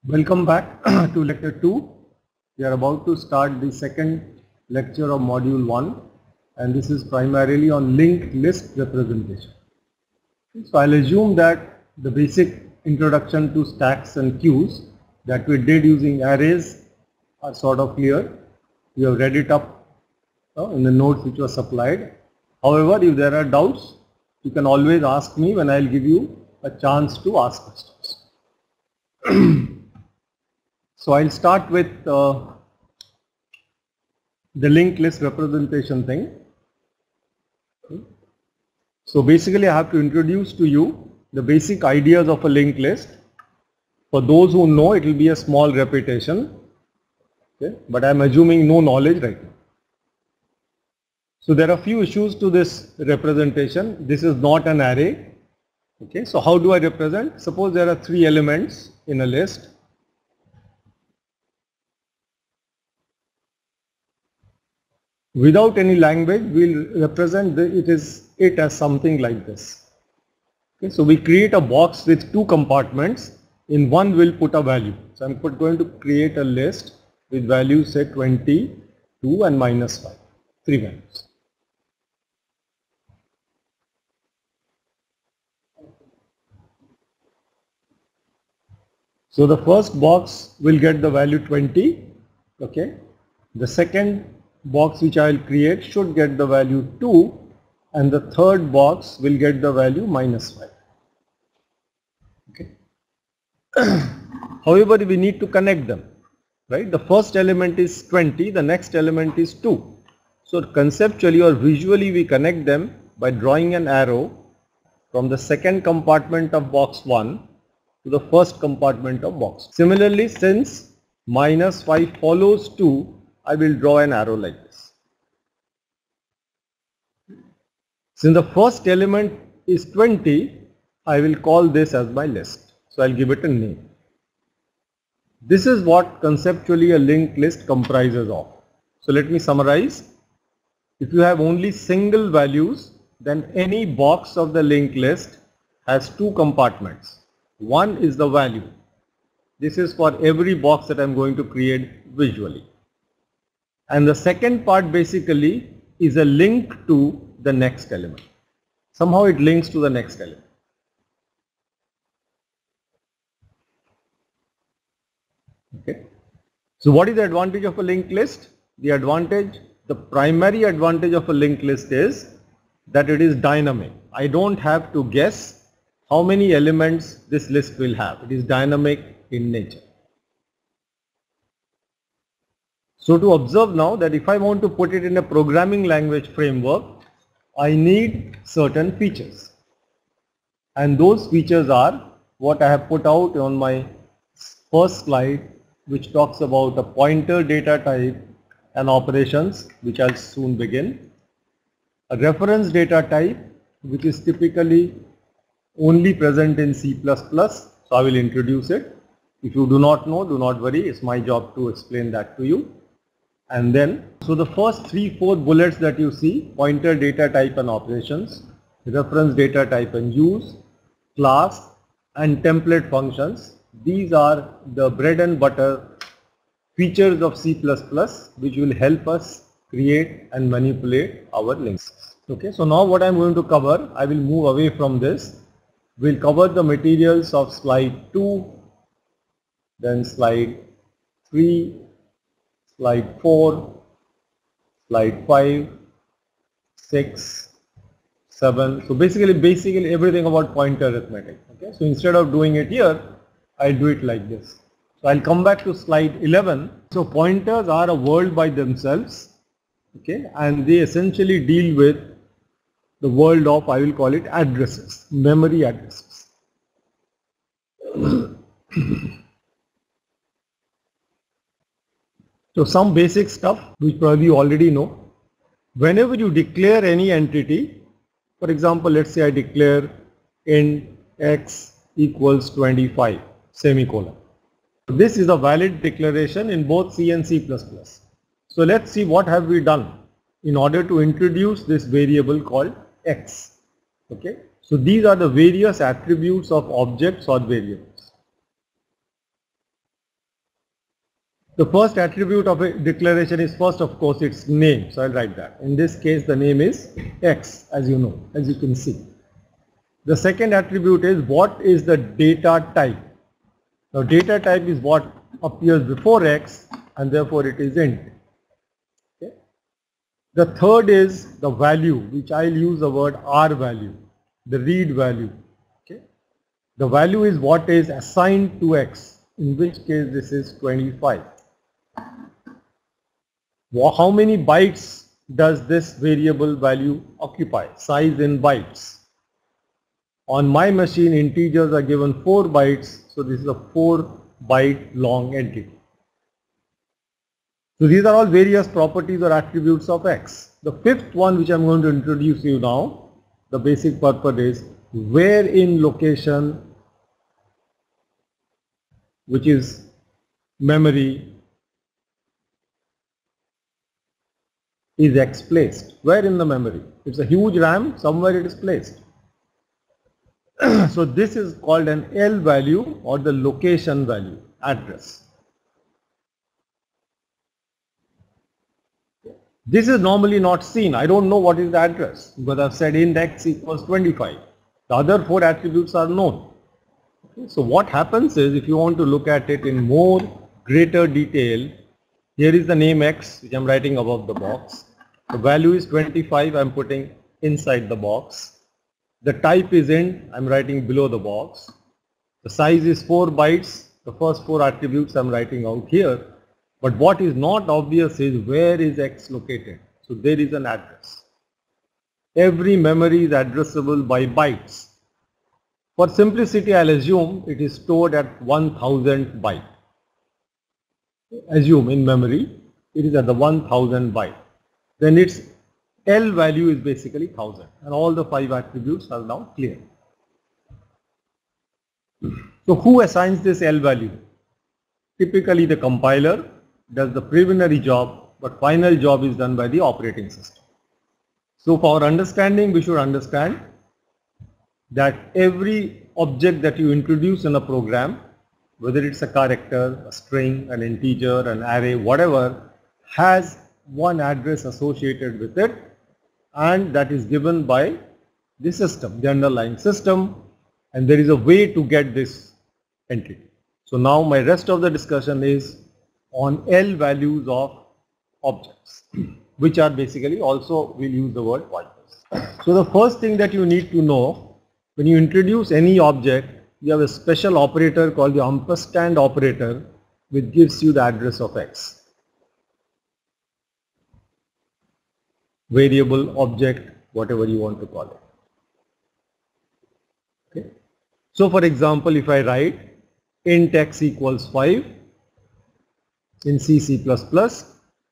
Welcome back to lecture 2. We are about to start the second lecture of module 1, and this is primarily on linked list representation. So I'll assume that the basic introduction to stacks and queues that we did using arrays are sort of clear. You have read it up in the notes which was supplied. However, if there are doubts, you can always ask me when I'll give you a chance to ask questions. So I'll start with the linked list representation thing. So basically I have to introduce to you the basic ideas of a linked list. For those who know, it will be a small repetition, okay? But I'm assuming no knowledge right now. So there are few issues to this representation. This is not an array. Okay, so how do I represent? Suppose there are 3 elements in a list. Without any language, we'll represent it as something like this. Okay, so we create a box with 2 compartments. In one we'll put a value. So I'm going to create a list with values say 20, 2 and -5. 3 values. So the first box will get the value 20. Okay. The second box which I will create should get the value 2, and the third box will get the value -5. Okay. However, we need to connect them, right? The first element is 20, the next element is 2. So conceptually or visually we connect them by drawing an arrow from the second compartment of box 1 to the first compartment of box. Similarly, since -5 follows 2, I will draw an arrow like this. Since the first element is 20, I will call this as my list. So I'll give it a name. This is what conceptually a linked list comprises of. So let me summarize. If you have only single values, then any box of the linked list has 2 compartments. One is the value. This is for every box that I'm going to create visually. And the second part basically is a link to the next element. Somehow it links to the next element. Okay. So what is the advantage of a linked list? The primary advantage of a linked list is that it is dynamic. I don't have to guess how many elements this list will have. It is dynamic in nature. So to observe now that if I want to put it in a programming language framework, I need certain features. And those features are what I have put out on my first slide, which talks about a pointer data type and operations, which I'll soon begin. A reference data type, which is typically only present in C++, so I will introduce it. If you do not know, do not worry, it's my job to explain that to you. And then, so the first 3-4 bullets that you see, pointer data type and operations, reference data type and use, class and template functions, these are the bread and butter features of C++ which will help us create and manipulate our links. Okay, so now what I'm going to cover, I will move away from this. We'll cover the materials of slide 2, then slide 3, slide 4, slide 5, 6, 7. So basically everything about pointer arithmetic. Okay, so instead of doing it here, I'll do it like this. So I'll come back to slide 11. So pointers are a world by themselves. Okay, and they essentially deal with the world of, I will call it addresses, memory addresses. So some basic stuff which probably you already know. Whenever you declare any entity, for example, let's say I declare int x equals 25, semicolon. This is a valid declaration in both C and C++. So let's see what have we done in order to introduce this variable called x. Okay, so these are the various attributes of objects or variables. The first attribute of a declaration is first, of course, its name. So I'll write that. In this case, the name is X, as you know, as you can see. The second attribute is what is the data type. Now data type is what appears before X and therefore it is int. Okay. The third is the value, which I'll use the word R value, the read value. Okay. The value is what is assigned to X, in which case this is 25. How many bytes does this variable value occupy? Size in bytes. On my machine, integers are given 4 bytes, so this is a 4 byte long entity. So these are all various properties or attributes of X. The fifth one, which I'm going to introduce you now, the basic purpose is where in location, which is memory, is X placed. Where in the memory? It's a huge RAM, somewhere it is placed. So this is called an L value or the location value, address. This is normally not seen. I don't know what is the address because I've said int X equals 25. The other 4 attributes are known. Okay, so what happens is, if you want to look at it in more greater detail, here is the name X, which I'm writing above the box. The value is 25, I'm putting inside the box. The type is int, I'm writing below the box. The size is 4 bytes. The first 4 attributes I'm writing out here. But what is not obvious is where is X located. So there is an address. Every memory is addressable by bytes. For simplicity, I'll assume it is stored at 1000 byte. Assume in memory it is at the 1000 byte. Then its L value is basically 1000 and all the 5 attributes are now clear. So who assigns this L value? Typically the compiler does the preliminary job, but final job is done by the operating system. So for understanding, we should understand that every object that you introduce in a program, whether it's a character, a string, an integer, an array, whatever, has one address associated with it, and that is given by the system, the underlying system, and there is a way to get this entity. So now my rest of the discussion is on L values of objects, which are basically also, we'll use the word pointers. So the first thing that you need to know, when you introduce any object, you have a special operator called the ampersand operator, which gives you the address of X. Variable, object, whatever you want to call it. Okay. So for example, if I write int X equals 5 in C++,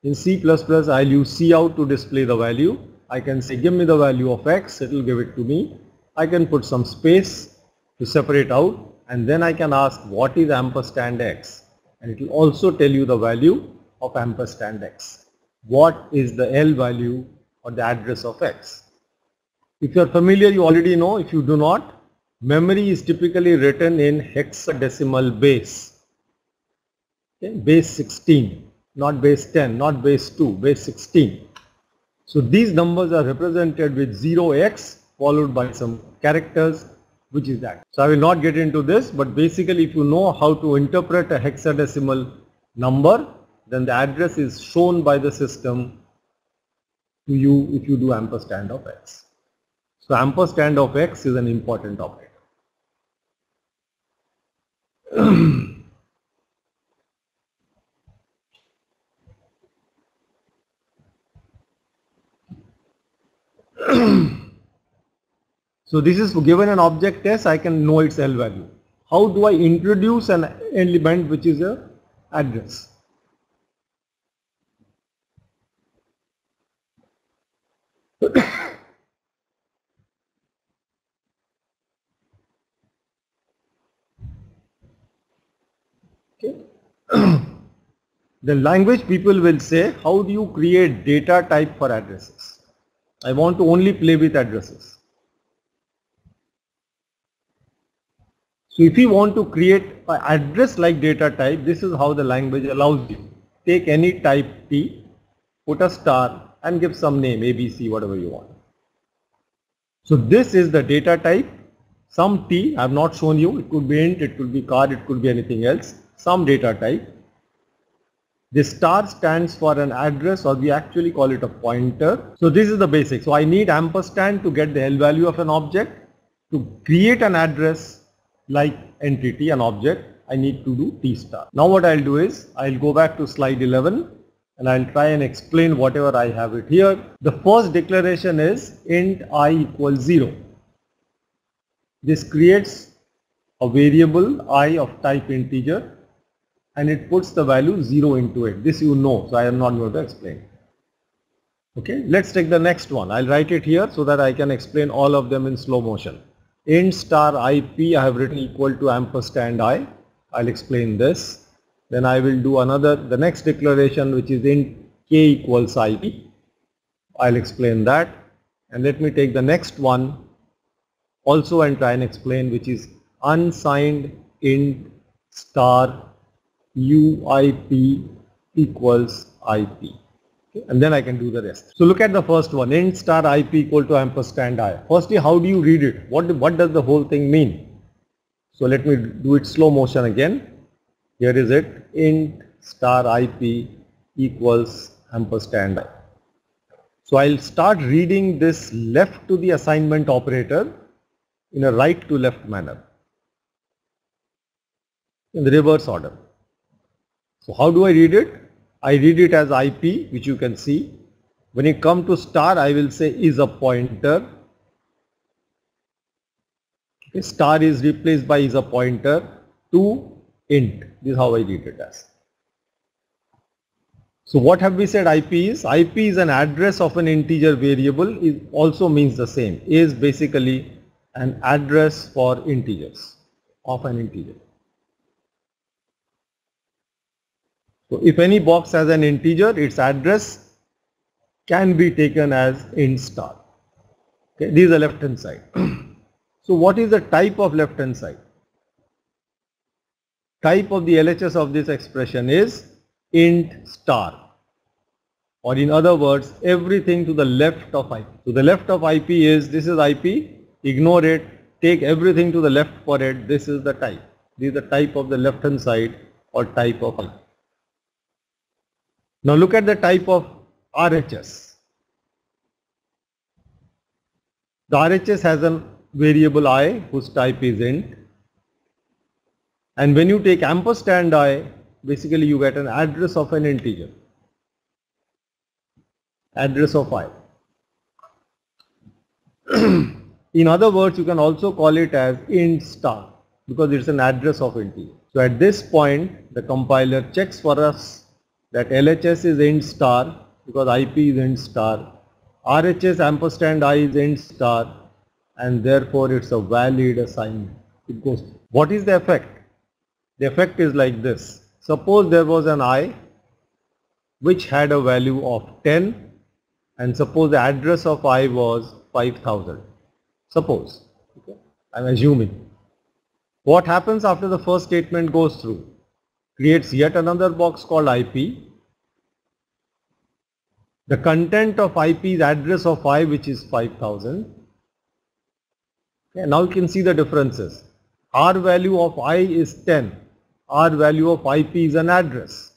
in C++ I'll use cout to display the value. I can say give me the value of X, it will give it to me. I can put some space to separate out, and then I can ask what is ampersand X, and it will also tell you the value of ampersand X. What is the L value or the address of X? If you are familiar, you already know. If you do not, memory is typically written in hexadecimal base. Okay, base 16, not base 10, not base 2, base 16. So these numbers are represented with 0x followed by some characters, which is that. So I will not get into this, but basically if you know how to interpret a hexadecimal number, then the address is shown by the system to you if you do ampersand of X. So ampersand of X is an important operator. So this is given an object S, I can know its L value. How do I introduce an element which is a address? Okay. The language people will say, how do you create data type for addresses? I want to only play with addresses. So if you want to create an address like data type, this is how the language allows you. take any type T, put a star and give some name ABC, whatever you want. So this is the data type, some T, I have not shown you, it could be int, it could be card, it could be anything else, some data type. The star stands for an address, or we actually call it a pointer. So this is the basic. So I need ampersand to get the L value of an object. To create an address like entity, an object, I need to do T star. Now what I'll do is, I'll go back to slide 11 and I'll try and explain whatever I have it here. The first declaration is int I equals 0. This creates a variable I of type integer and it puts the value 0 into it. This you know, so I am not going to explain. Okay, let's take the next one. I'll write it here so that I can explain all of them in slow motion. Int star IP I have written equal to ampersand I. I'll explain this. Then I will do the next declaration, which is int k equals IP. I'll explain that. And let me take the next one also and try and explain, which is unsigned int star UIP equals IP. Okay, and then I can do the rest. So look at the first one, int star IP equal to ampersand I. Firstly, how do you read it? What does the whole thing mean? So let me do it slow motion again. Here is it, int star IP equals ampersand I. So I'll start reading this left to the assignment operator in a right to left manner, in the reverse order. So how do I read it? I read it as IP, which you can see. When you come to star, I will say is a pointer. Okay, star is replaced by is a pointer to int. This is how I read it as. So what have we said IP is? IP is an address of an integer variable. It also means the same. Is basically an address for integers, of an integer. So if any box has an integer, its address can be taken as int star. Okay, this is the left hand side. So what is the type of left hand side? Type of the LHS of this expression is int star, or in other words, everything to the left of IP. To the left of IP is, this is IP, ignore it, take everything to the left for it, this is the type. This is the type of the left hand side, or type of IP. Now look at the type of RHS. The RHS has a variable I whose type is int, and when you take ampersand I, basically you get an address of an integer, address of I. In other words, you can also call it as int star because it's an address of integer. So at this point, the compiler checks for us that LHS is int star because IP is int star, RHS ampersand I is int star, and therefore it's a valid assignment. It goes. What is the effect? The effect is like this. Suppose there was an I which had a value of 10, and suppose the address of I was 5000. Suppose, okay, I'm assuming. What happens after the first statement goes through? Creates yet another box called IP. The content of IP is address of I, which is 5000. Okay, now you can see the differences. R value of I is 10. R value of IP is an address.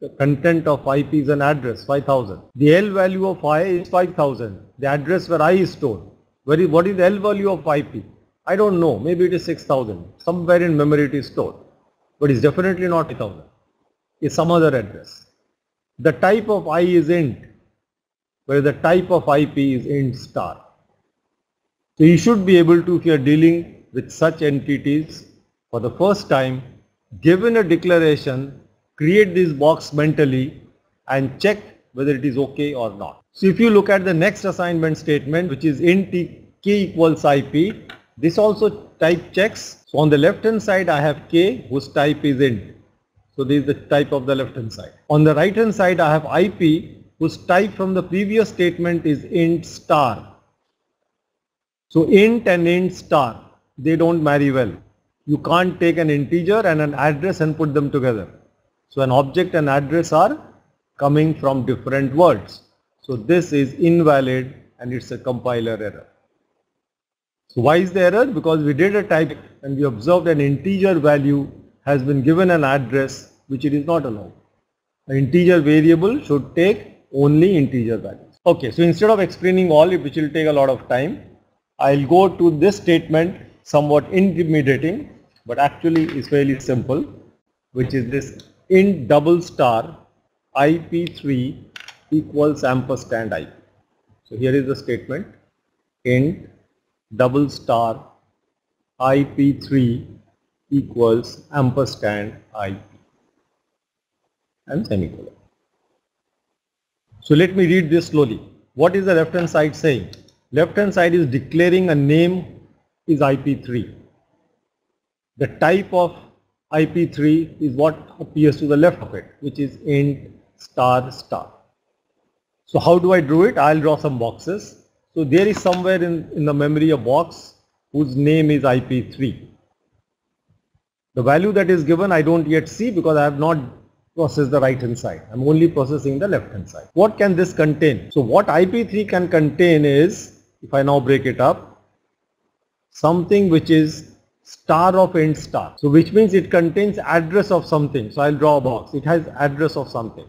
The content of IP is an address, 5000. The L value of I is 5000. The address where I is stored. What is the L value of IP? I don't know. Maybe it is 6000. Somewhere in memory it is stored. But it's definitely not 5000. It's some other address. The type of I is int, whereas the type of IP is int star. So you should be able to, if you are dealing with such entities for the first time, given a declaration, create this box mentally and check whether it is okay or not. So if you look at the next assignment statement, which is int k equals IP, this also type checks. So on the left hand side I have k whose type is int. So this is the type of the left hand side. On the right hand side I have IP whose type from the previous statement is int star. So int and int star, they don't marry well. You can't take an integer and an address and put them together. So an object and address are coming from different words. So this is invalid and it's a compiler error. So why is the error? Because we did a type and we observed an integer value has been given an address which it is not allowed. An integer variable should take only integer values. Okay, so instead of explaining all it, which will take a lot of time, I'll go to this statement, somewhat intimidating, but actually is fairly simple, which is this int double star IP3 equals ampersand IP. So here is the statement, int double star IP3 equals ampersand IP and semicolon. So let me read this slowly. What is the left hand side saying? Left hand side is declaring a name is IP3. The type of IP3 is what appears to the left of it, which is int star star. So how do I do it? I'll draw some boxes. So there is somewhere in the memory a box whose name is IP3. The value that is given I don't yet see because I have not processed the right hand side. I'm only processing the left hand side. What can this contain? So what IP3 can contain is, if I now break it up, something which is star of int star. So which means it contains address of something. So I'll draw a box. It has address of something.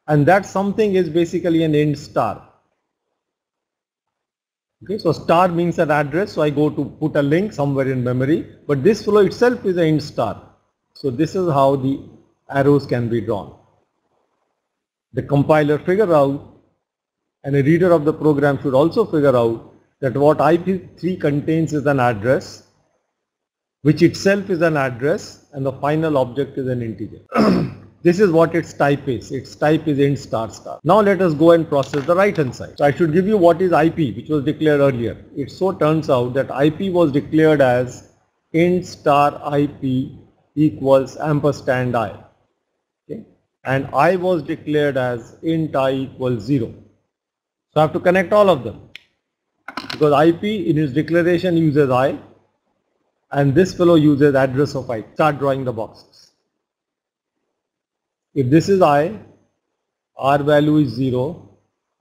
And that something is basically an int star. Okay, so star means an address. So I go to put a link somewhere in memory. But this flow itself is an int star. So this is how the arrows can be drawn. The compiler figure out, and a reader of the program should also figure out that what IP3 contains is an address, which itself is an address, and the final object is an integer. This is what its type is. Its type is int star star. Now let us go and process the right hand side. So I should give you what is IP, which was declared earlier. It so turns out that IP was declared as int star IP equals ampersand I. Okay. And I was declared as int I equals 0. So I have to connect all of them. Because IP in its declaration uses I, and this fellow uses address of I. Start drawing the boxes. If this is I, R value is 0,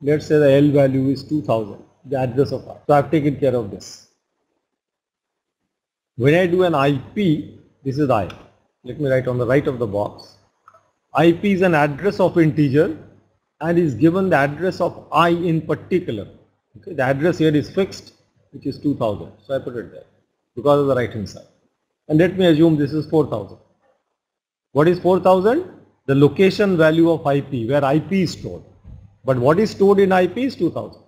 let's say the L value is 2000, the address of I. So I have taken care of this. When I do an IP, this is I. Let me write on the right of the box. IP is an address of integer and is given the address of I in particular. Okay, the address here is fixed, which is 2000. So I put it there because of the right hand side. And let me assume this is 4000. What is 4000? The location value of IP, where IP is stored. But what is stored in IP is 2000.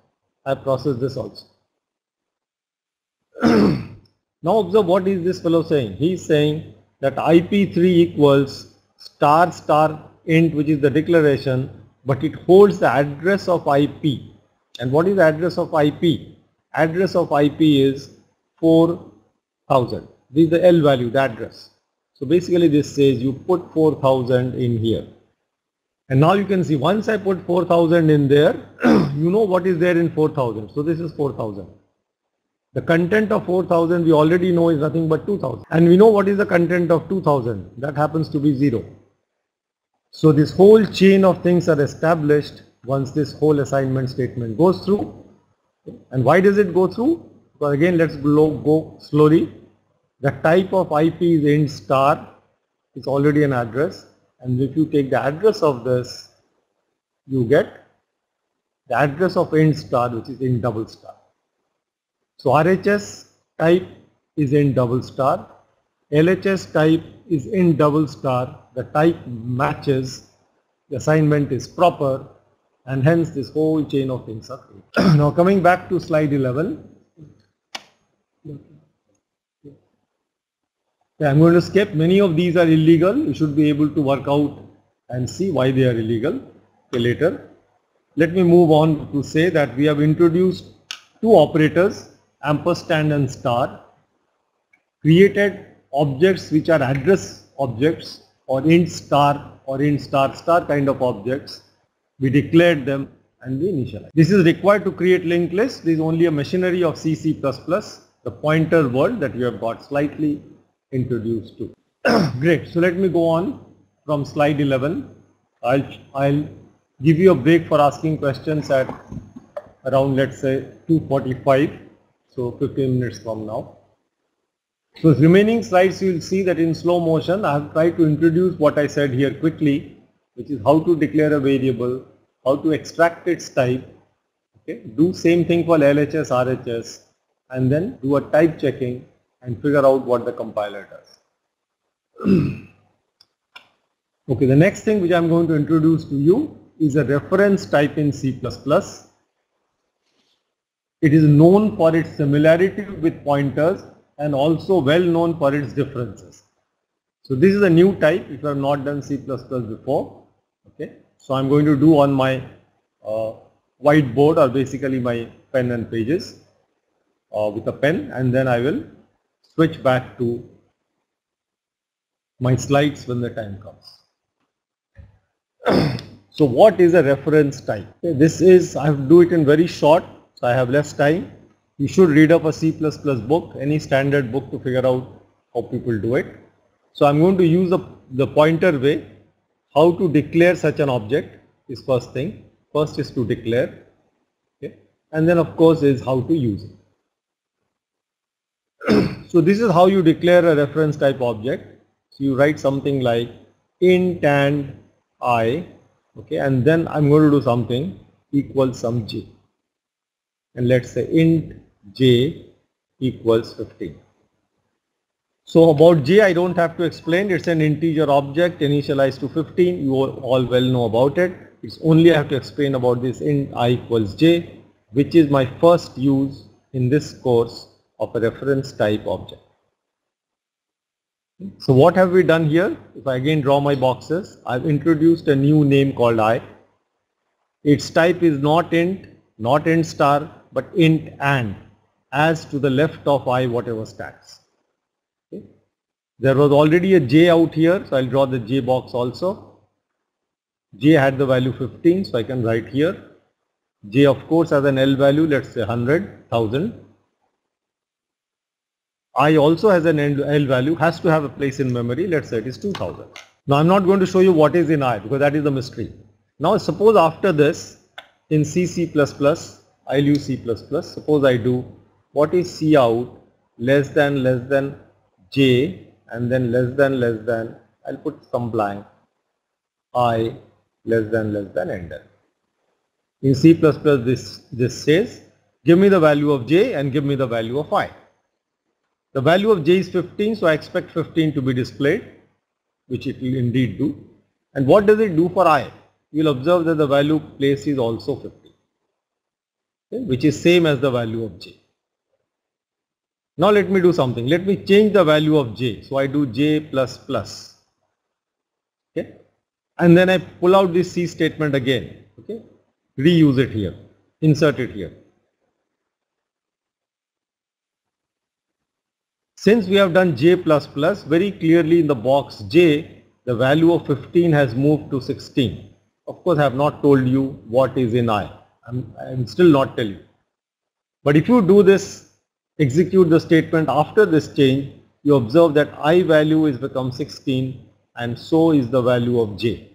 I processed this also. Now observe what is this fellow saying. He is saying that IP3 equals star star int, which is the declaration, but it holds the address of IP. And what is the address of IP? Address of IP is 4000. This is the L value, the address. So basically this says you put 4000 in here. And now you can see once I put 4000 in there, you know what is there in 4000. So this is 4000. The content of 4000 we already know is nothing but 2000. And we know what is the content of 2000. That happens to be 0. So this whole chain of things are established once this whole assignment statement goes through. And why does it go through? Because again, let's go slowly. The type of IP is int star. It's already an address. And if you take the address of this, you get the address of int star, which is int double star. So RHS type is int double star. LHS type is int double star. The type matches. The assignment is proper. And hence this whole chain of things are created. Now coming back to slide 11. I'm going to skip. Many of these are illegal. You should be able to work out and see why they are illegal later. Let me move on to say that we have introduced two operators, ampersand and star, created objects which are address objects or int star star kind of objects. We declared them and we initialized. This is required to create linked list. This is only a machinery of C++, the pointer word that we have got slightly introduced to. Great. So let me go on from slide 11. I'll give you a break for asking questions at around, let's say, 2:45, so 15 minutes from now. So remaining slides, you will see that in slow motion I have tried to introduce what I said here quickly, which is how to declare a variable, how to extract its type, okay, do same thing for LHS, RHS, and then do a type checking and figure out what the compiler does. Okay, the next thing which I am going to introduce to you is a reference type in C++. It is known for its similarity with pointers and also well known for its differences. So this is a new type if you have not done C++ before. Okay, so I am going to do on my whiteboard, or basically my pen and pages with a pen, and then I will switch back to my slides when the time comes. So what is a reference type? Okay, this is, I have to do it in very short, so I have less time. You should read up a C++ book, any standard book, to figure out how people do it. So I'm going to use the pointer way. How to declare such an object is first thing. First is to declare, okay, and then of course is how to use it. So this is how you declare a reference type object. So you write something like int and I, okay, and then I'm going to do something equals some j, and let's say int j equals 15. So about j I don't have to explain, it's an integer object initialized to 15, you all well know about it. It's only I have to explain about this int I equals j, which is my first use in this course of a reference type object. So what have we done here? If I again draw my boxes, I've introduced a new name called I. Its type is not int star, but int and, as to the left of I whatever stacks. Okay. There was already a j out here, so I'll draw the j box also. J had the value 15, so I can write here. J of course has an L value, let's say 100,000. I also has an L value, has to have a place in memory, let's say it is 2000. Now I'm not going to show you what is in I, because that is the mystery. Now suppose after this in C++, I'll use C++, suppose I do what is C out less than j and then less than, I'll put some blank, I less than enter. In C++ this says give me the value of j and give me the value of I. The value of j is 15, so I expect 15 to be displayed, which it will indeed do. And what does it do for I? You will observe that the value placed is also 15, okay, which is same as the value of j. Now let me do something. Let me change the value of j. So I do j plus plus, okay, and then I pull out this C statement again, okay, reuse it here, insert it here. Since we have done j plus plus, very clearly in the box j, the value of 15 has moved to 16. Of course, I have not told you what is in I. I'm still not telling you. But if you do this, execute the statement after this change, you observe that I value is become 16 and so is the value of j.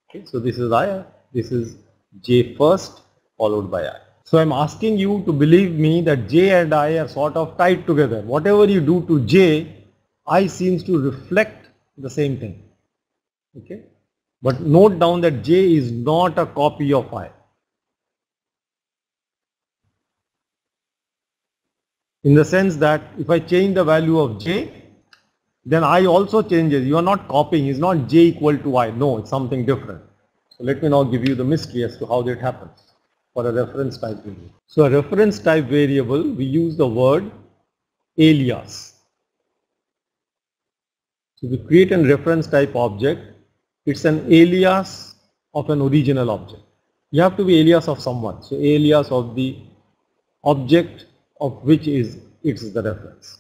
Okay, so this is I, this is j first followed by I. So I'm asking you to believe me that j and I are sort of tied together. Whatever you do to j, I seems to reflect the same thing. Okay, but note down that j is not a copy of I. In the sense that if I change the value of j, then I also changes. You are not copying, it's not j equal to I. No, it's something different. So let me now give you the mystery as to how that happens for a reference type variable. So a reference type variable, we use the word alias. So we create a reference type object, it's an alias of an original object. You have to be alias of someone. So alias of the object of which is it's the reference.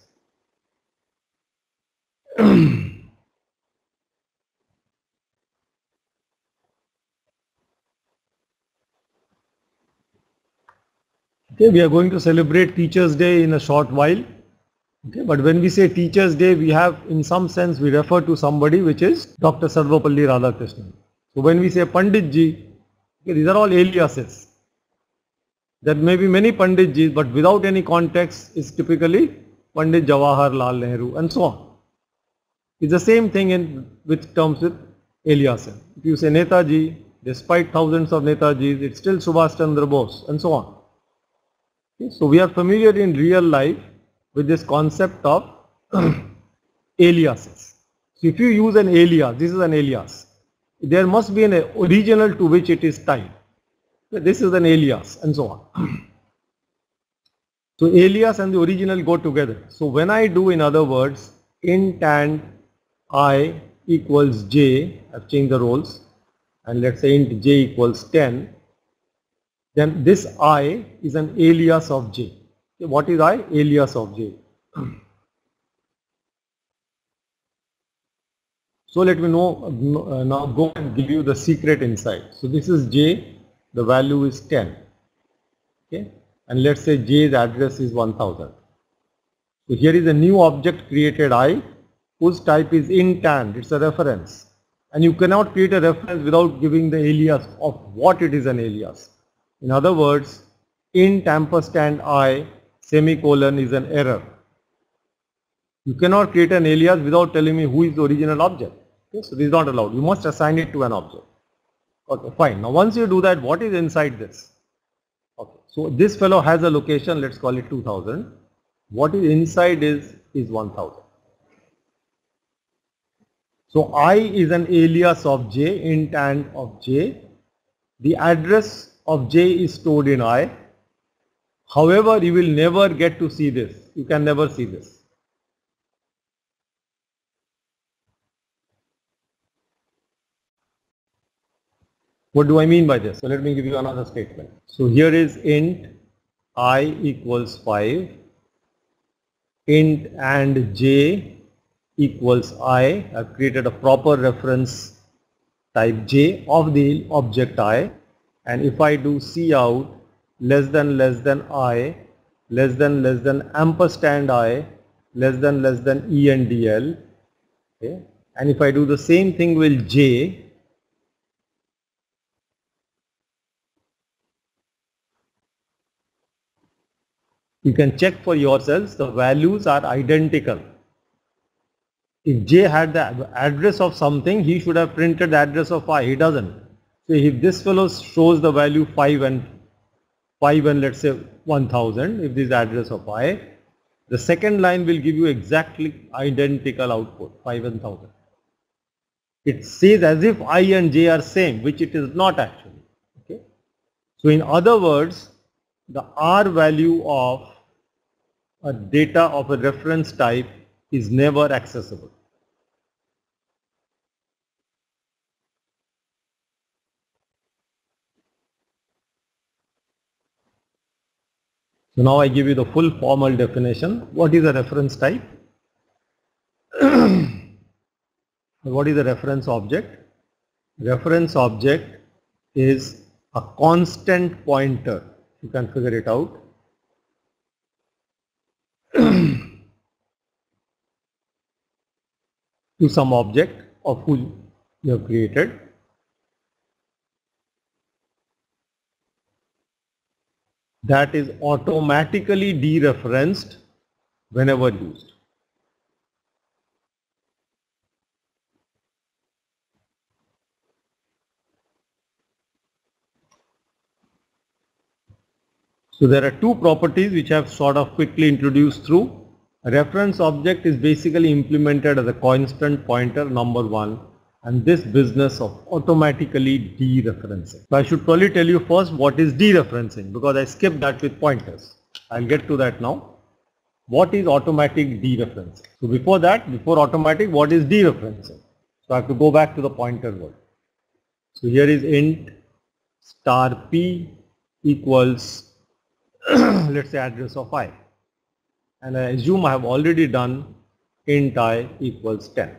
Okay, we are going to celebrate Teachers' Day in a short while. Okay, but when we say Teachers Day, we have, in some sense, we refer to somebody which is Dr. Sarvapalli Radhakrishnan. So when we say Pandit Ji, okay, these are all aliases. There may be many Pandit Jis, but without any context is typically Pandit Jawaharlal Nehru and so on. It's the same thing with terms with aliases. If you say Netaji, despite thousands of Netajis, it's still Subhash Chandra Bose and so on. Okay, so we are familiar in real life with this concept of aliases. So if you use an alias, this is an alias, there must be an original to which it is tied. So this is an alias and so on. So alias and the original go together. So when I do, in other words, int and I equals j, I've changed the roles, and let's say int j equals 10, then this I is an alias of j. Okay, what is I? Alias of j. So let me know, now go and give you the secret inside. So this is j, the value is 10. Okay, and let's say j's address is 1000. So here is a new object created I, whose type is int and, it's a reference. And you cannot create a reference without giving the alias of what it is an alias. In other words, int ampersand I semicolon is an error. You cannot create an alias without telling me who is the original object. Okay, so this is not allowed. You must assign it to an object. Okay, fine. Now once you do that, what is inside this? Okay, so this fellow has a location, let's call it 2000. What is inside is 1000. So I is an alias of j, int and of j. The address of j is stored in I. However, you will never get to see this. You can never see this. What do I mean by this? So let me give you another statement. So here is int I equals 5, int and j equals I. I've created a proper reference type j of the object I, and if I do cout less than I, less than ampersand I, less than endl, okay, and if I do the same thing with j, you can check for yourselves, the values are identical. If j had the address of something, he should have printed the address of I. He doesn't. So if this fellow shows the value 5 and let's say 1000, if this is the address of I, the second line will give you exactly identical output, 5 and 1000. It says as if I and j are same, which it is not actually. Okay. So in other words, the R value of a data of a reference type is never accessible. So now I give you the full formal definition. What is a reference type? What is a reference object? Reference object is a constant pointer. You can figure it out. To some object of who you have created. That is automatically dereferenced whenever used. So there are two properties which I have sort of quickly introduced through. A reference object is basically implemented as a constant pointer, number one, and this business of automatically dereferencing. So I should probably tell you first what is dereferencing, because I skipped that with pointers. I'll get to that now. What is automatic dereferencing? So before that, before automatic, what is dereferencing? So I have to go back to the pointer word. So here is int star p equals let's say address of I, and I assume I have already done int I equals 10.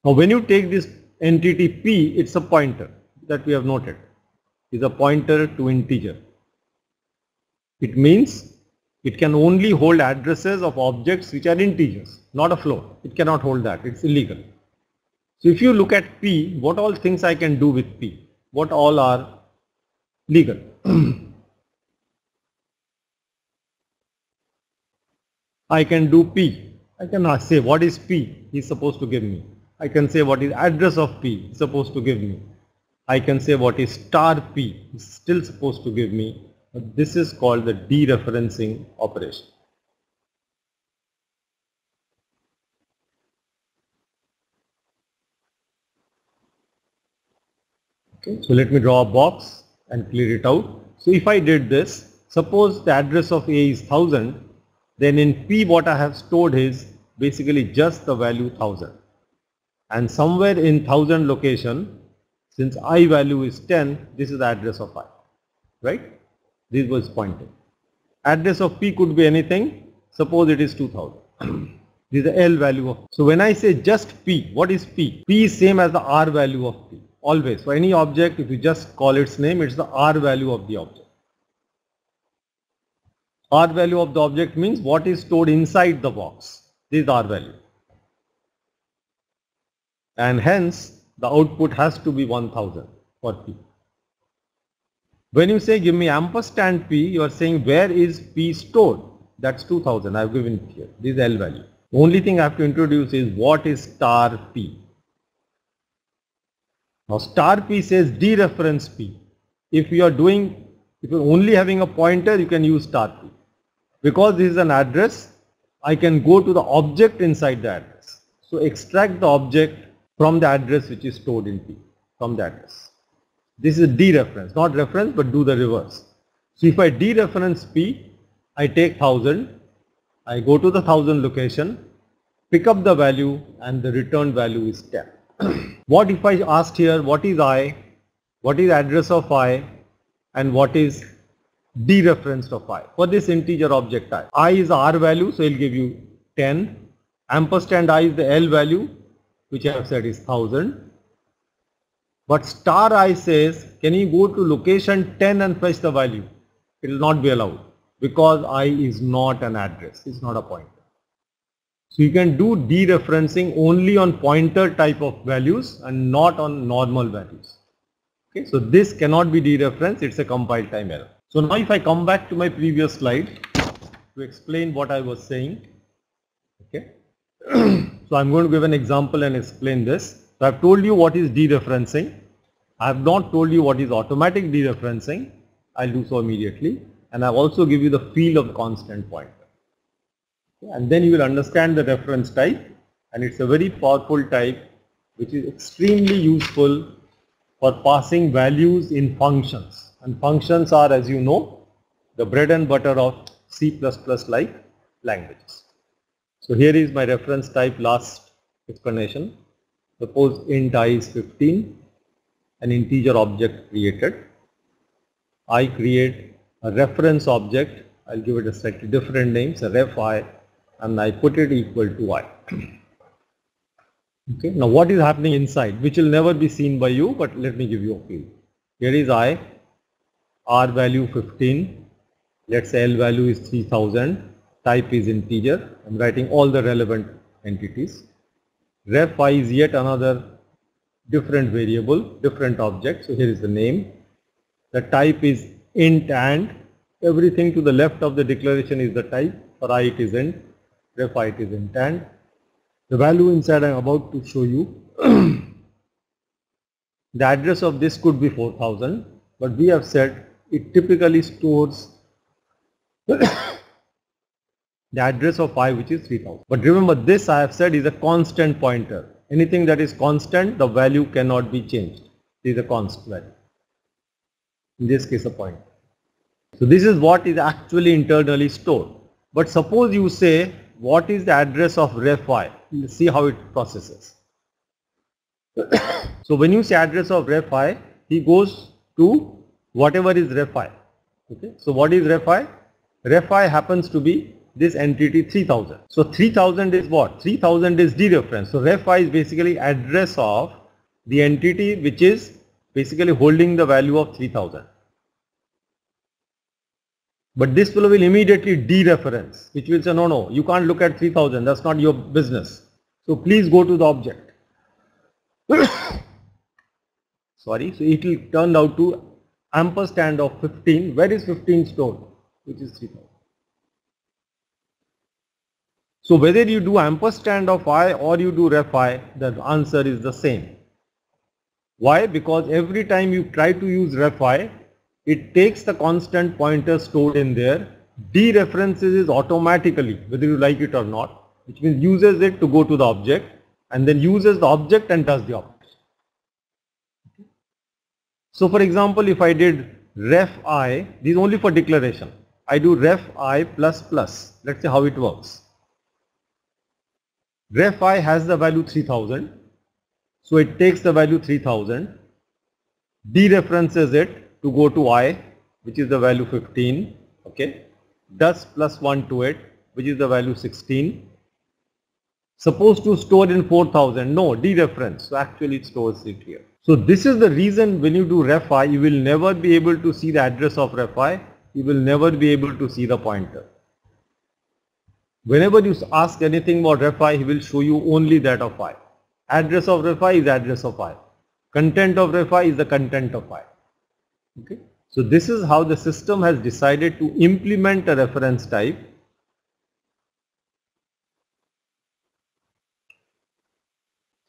Now when you take this entity p, it's a pointer that we have noted, is a pointer to integer. It means It can only hold addresses of objects which are integers, not a float. It cannot hold that. It's illegal. So if you look at P, what all things I can do with P? What all are legal? I can do P. I can say what is P? He's supposed to give me. I can say what is address of P? He's supposed to give me. I can say what is star P? He's still supposed to give me. But this is called the dereferencing operation. Okay, so let me draw a box and clear it out. So if I did this, suppose the address of A is 1000, then in P what I have stored is basically just the value 1000. And somewhere in 1000 location, since I value is 10, this is the address of I, right? This was pointing. Address of P could be anything. Suppose it is 2000. This is the L value of. So when I say just P, what is P? P is same as the R value of P. Always. For any object, if you just call its name, it's the R value of the object. R value of the object means what is stored inside the box. This is R value. And hence, the output has to be 1000 for P. When you say give me ampersand P, you are saying where is P stored? That's 2000. I have given it here. This is L value. The only thing I have to introduce is what is star P. Now star P says dereference P. If you're only having a pointer, you can use star P. Because this is an address, I can go to the object inside the address. So extract the object from the address which is stored in P, from the address. This is dereference, not reference, but do the reverse. So if I dereference P, I take 1000, I go to the 1000 location, pick up the value, and the returned value is 10. What if I asked here, what is I, what is address of I, and what is dereferenced of I? For this integer object I is R value, so it will give you 10. Ampersand I is the L value, which I have said is 1000. But star I says, can you go to location 10 and fetch the value? It will not be allowed because I is not an address, it's not a pointer. So you can do dereferencing only on pointer type of values and not on normal values. Okay, so this cannot be dereferenced, it's a compile time error. So now if I come back to my previous slide to explain what I was saying, okay. So I'm going to give an example and explain this. So I have told you what is dereferencing. I have not told you what is automatic dereferencing. I'll do so immediately. And I'll also give you the feel of constant pointer. Okay. And then you will understand the reference type, and it's a very powerful type which is extremely useful for passing values in functions. And functions are, as you know, the bread and butter of C++ like languages. So here is my reference type last explanation. Suppose int I is 15, an integer object created. I create a reference object, I'll give it a slightly different name, so ref I, and I put it equal to I. Okay, now what is happening inside, which will never be seen by you, but let me give you a feel. Here is I, R value 15, let's say L value is 3000, type is integer, I'm writing all the relevant entities. Ref I is yet another different variable, different object, so here is the name. The type is int and, everything to the left of the declaration is the type, for I it is int, ref I it is int and. The value inside I am about to show you. The address of this could be 4000, but we have said it typically stores the address of I, which is 3000. But remember, this I have said is a constant pointer. Anything that is constant, the value cannot be changed. It is a constant value. In this case, a pointer. So this is what is actually internally stored. But suppose you say, what is the address of ref I? Let's see how it processes. So when you say address of ref I, he goes to whatever is ref I. Okay. So what is ref I? Ref I happens to be this entity 3000. So 3000 is what? 3000 is dereference. So ref I is basically address of the entity which is basically holding the value of 3000. But this fellow will immediately dereference, which will say, no, no, you can't look at 3000, that's not your business. So please go to the object. Sorry, so it will turn out to ampersand of 15. Where is 15 stored? Which is 3000. So whether you do ampersand of I or you do ref I, the answer is the same. Why? Because every time you try to use ref I, it takes the constant pointer stored in there, dereferences it automatically, whether you like it or not, which means uses it to go to the object and then uses the object and does the operation. So for example, if I did ref I, this is only for declaration. I do ref I plus plus. Let's see how it works. Ref I has the value 3000. So it takes the value 3000, dereferences it to go to I, which is the value 15. Okay. Does plus 1 to it, which is the value 16. Supposed to store in 4000. No, dereference. So actually it stores it here. So this is the reason when you do ref I, you will never be able to see the address of ref I. You will never be able to see the pointer. Whenever you ask anything about ref I, he will show you only that of I. Address of ref I is address of I. Content of ref I is the content of I. Okay. So this is how the system has decided to implement a reference type.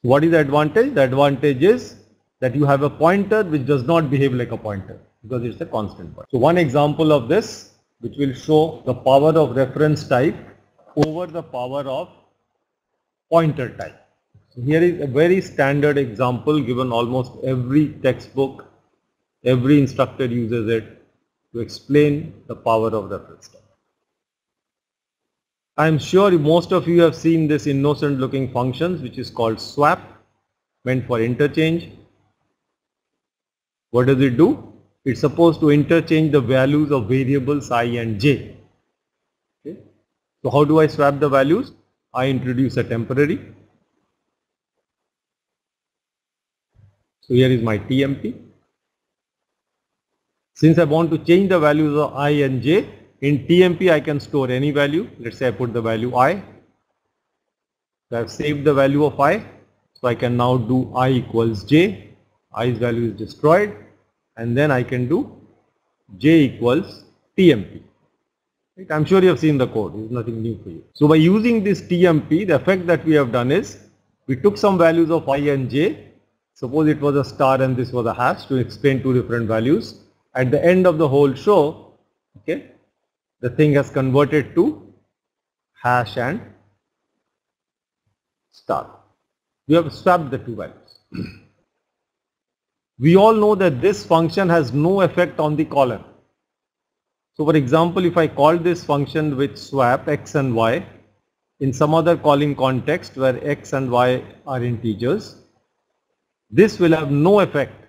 What is the advantage? The advantage is that you have a pointer which does not behave like a pointer because it's a constant pointer. So one example of this which will show the power of reference type over the power of pointer type. So here is a very standard example given almost every textbook, every instructor uses it to explain the power of reference type. I am sure most of you have seen this innocent looking functions which is called swap, meant for interchange. What does it do? It's supposed to interchange the values of variables I and j. Okay. So how do I swap the values? I introduce a temporary. So here is my TMP. Since I want to change the values of I and j, in TMP I can store any value. Let's say I put the value I. So I have saved the value of I. So I can now do I equals j. I's value is destroyed. And then I can do j equals TMP. Right? I'm sure you have seen the code. It's nothing new for you. So by using this TMP, the effect that we have done is we took some values of I and j. Suppose it was a star and this was a hash to explain two different values. At the end of the whole show, okay, the thing has converted to hash and star. We have swapped the two values. We all know that this function has no effect on the caller. So for example, if I call this function with swap x and y in some other calling context where x and y are integers, this will have no effect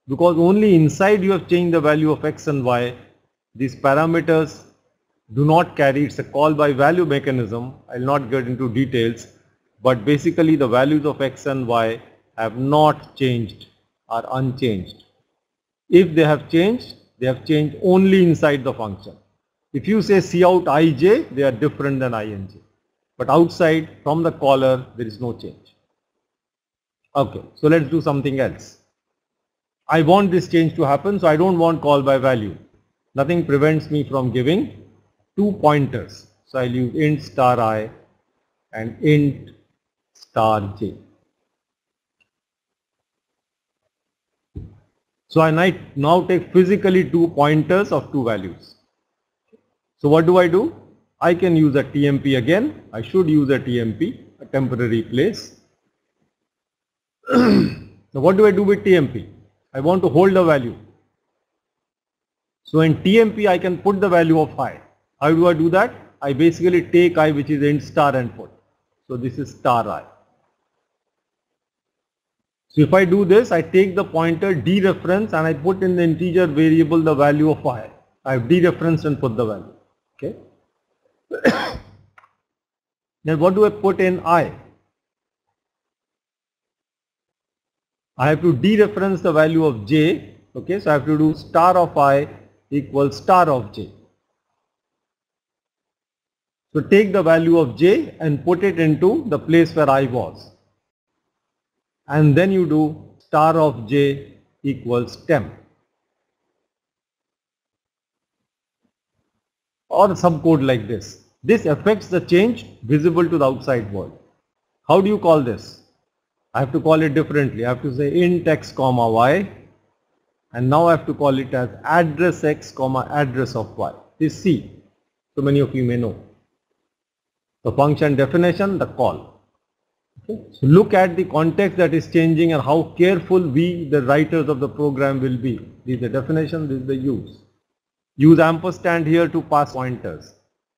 because only inside you have changed the value of x and y. These parameters do not carry, it's a call by value mechanism. I will not get into details, but basically the values of x and y have not changed, are unchanged. If they have changed only inside the function. If you say cout ij, they are different than I and j. But outside from the caller, there is no change. Okay, so let's do something else. I want this change to happen, so I don't want call by value. Nothing prevents me from giving two pointers. So I'll use int star I and int star j. So I now take physically two pointers of two values. So what do? I can use a TMP again. I should use a TMP, a temporary place. So what do I do with TMP? I want to hold a value. So in TMP I can put the value of I. How do I do that? I basically take I, which is int star, and put. So this is star I. So if I do this, I take the pointer dereference and I put in the integer variable the value of I. I have dereferenced and put the value. Okay. Then what do I put in I? I have to dereference the value of j. Okay, so I have to do star of I equals star of j. So take the value of j and put it into the place where I was. And then you do star of j equals temp. Or some code like this. This affects the change visible to the outside world. How do you call this? I have to call it differently. I have to say int x comma y, and now I have to call it as address x comma address of y. This C. So many of you may know. The function definition, the call. Okay. So look at the context that is changing and how careful we, the writers of the program, will be. This is the definition, this is the use. Use ampersand here to pass pointers.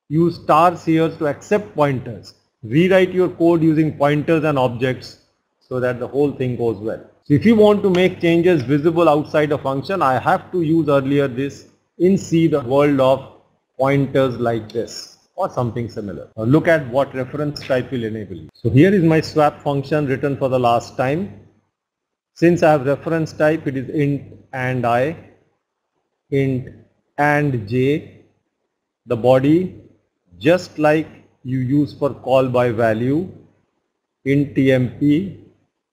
Use stars here to accept pointers. Rewrite your code using pointers and objects so that the whole thing goes well. So if you want to make changes visible outside a function, I have to use earlier this in C, the world of pointers like this or something similar. Now look at what reference type will enable you. So here is my swap function written for the last time. Since I have reference type, it is int and I, int and j, the body, just like you use for call by value, int tmp,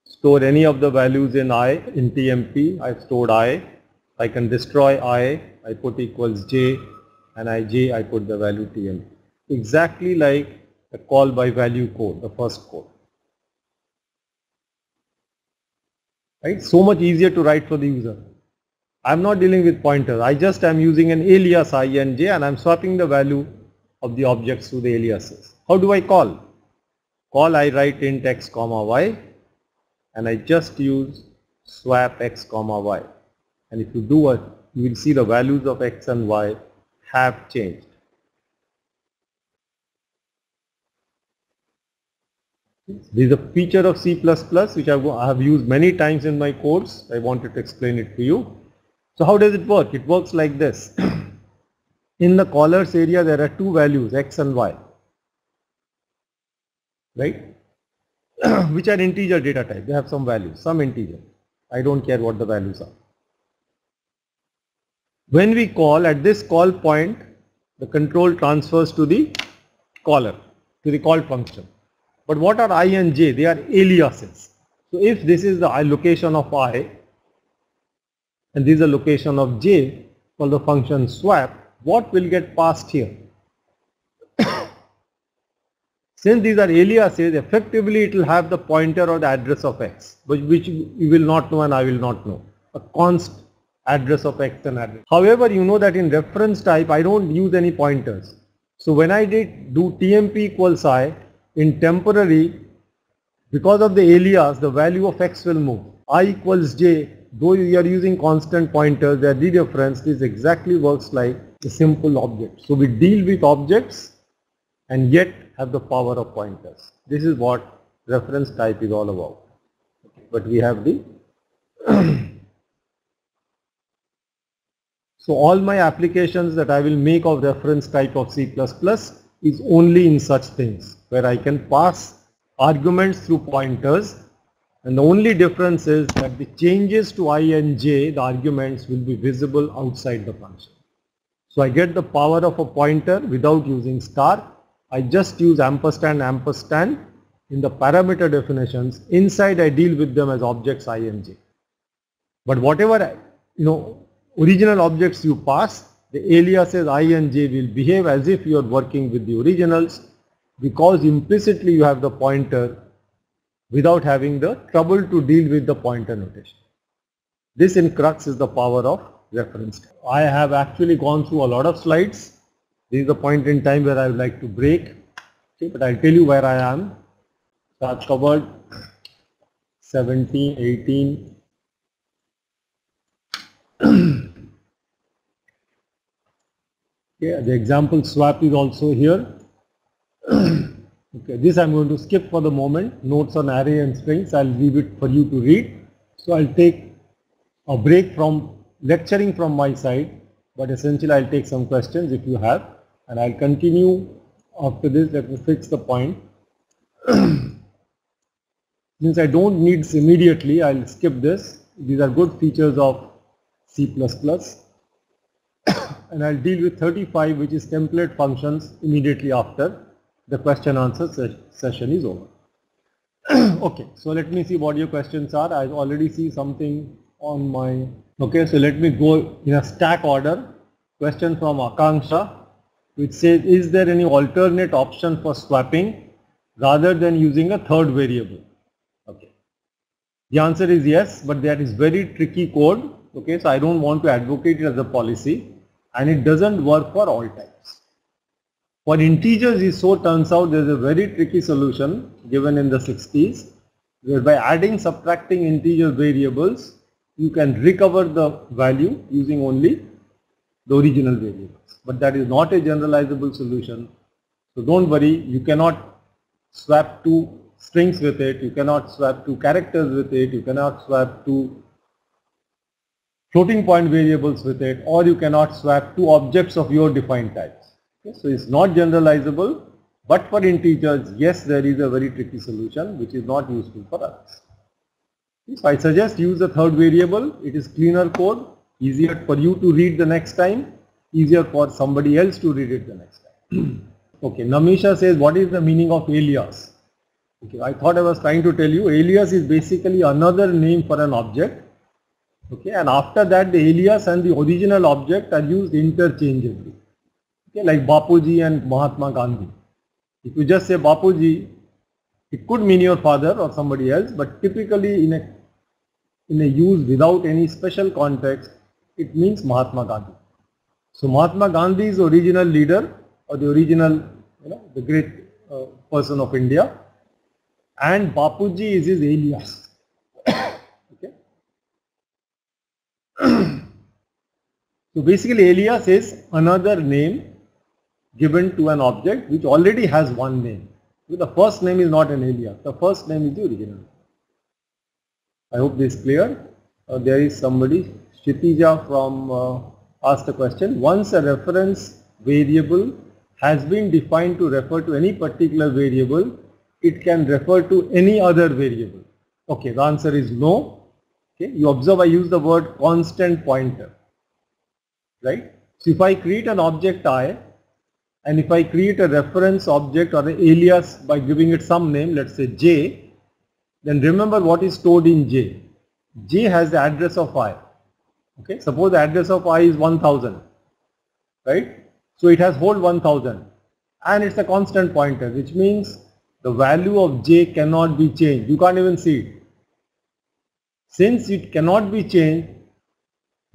store any of the values in I, in tmp, I've stored I can destroy I put equals j, and I put the value tmp. Exactly like a call by value code, the first code. Right? So much easier to write for the user. I'm not dealing with pointers. I just am using an alias I and j, and I'm swapping the value of the objects to the aliases. How do I call? Call, I write int x comma y, and I just use swap x comma y. And if you do it, you will see the values of x and y have changed. This is a feature of C++ which I have used many times in my course. I wanted to explain it to you. So how does it work? It works like this. In the callers area there are two values, x and y, right? Which are integer data type. They have some values, some integer. I don't care what the values are. When we call, at this call point, the control transfers to the caller, to the call function. But what are I and j? They are aliases. So if this is the location of I and this is the location of j for the function swap, what will get passed here? Since these are aliases, effectively it will have the pointer or the address of x, which you will not know and I will not know. A const address of x and address. However, you know that in reference type I don't use any pointers. So when I do tmp equals I, in temporary, because of the alias, the value of x will move. I equals j, though you are using constant pointers, they are dereferenced. This exactly works like a simple object. So we deal with objects and yet have the power of pointers. This is what reference type is all about. But we have the so all my applications that I will make of reference type of C++ is only in such things where I can pass arguments through pointers, and the only difference is that the changes to I and j, the arguments, will be visible outside the function. So I get the power of a pointer without using star. I just use ampersand in the parameter definitions. Inside I deal with them as objects I and j. But whatever original objects you pass, the aliases I and j will behave as if you are working with the originals, because implicitly you have the pointer without having the trouble to deal with the pointer notation. This in crux is the power of reference. I have actually gone through a lot of slides. This is the point in time where I would like to break. Okay, but I'll tell you where I am. So I've covered 17, 18. Okay, the example swap is also here. Okay, this I'm going to skip for the moment. Notes on array and strings, I'll leave it for you to read. So I'll take a break from lecturing from my side, but essentially I'll take some questions if you have, and I'll continue after this. Let me fix the point. Since I don't need this immediately, I'll skip this. These are good features of C++. And I'll deal with 35, which is template functions, immediately after. the question answer session is over. Okay, so let me see what your questions are. I already see something on my, okay, so let me go in a stack order. Question from Akanksha, which says, is there any alternate option for swapping rather than using a third variable? Okay, the answer is yes, but that is very tricky code. Okay, so I don't want to advocate it as a policy, and it doesn't work for all types. For integers, it so turns out there is a very tricky solution given in the 60s, where by adding, subtracting integer variables, you can recover the value using only the original variables. But that is not a generalizable solution. So don't worry, you cannot swap two strings with it, you cannot swap two characters with it, you cannot swap two floating point variables with it, or you cannot swap two objects of your defined types. Okay, so it's not generalizable, but for integers, yes, there is a very tricky solution which is not useful for us. So I suggest use a third variable. It is cleaner code, easier for you to read the next time, easier for somebody else to read it the next time. Okay, Namisha says, what is the meaning of alias? Okay, I thought I was trying to tell you, alias is basically another name for an object. Okay, and after that the alias and the original object are used interchangeably. Okay, like Bapuji and Mahatma Gandhi. If you just say Bapuji, it could mean your father or somebody else, but typically in a use without any special context, it means Mahatma Gandhi. So Mahatma Gandhi is the original leader or the original, the great person of India, and Bapuji is his alias. Okay. So basically alias is another name given to an object which already has one name. So the first name is not an alias, the first name is the original. I hope this is clear. There is somebody, Kshitija from asked a question. Once a reference variable has been defined to refer to any particular variable, it can refer to any other variable. Okay, the answer is no. Okay, you observe I use the word constant pointer, right? So if I create an object I, and if I create a reference object or an alias by giving it some name, let's say J, then remember what is stored in J. J has the address of I. Okay, suppose the address of I is 1000, right? So it has hold 1000, and it's a constant pointer, which means the value of J cannot be changed. You can't even see it. Since it cannot be changed,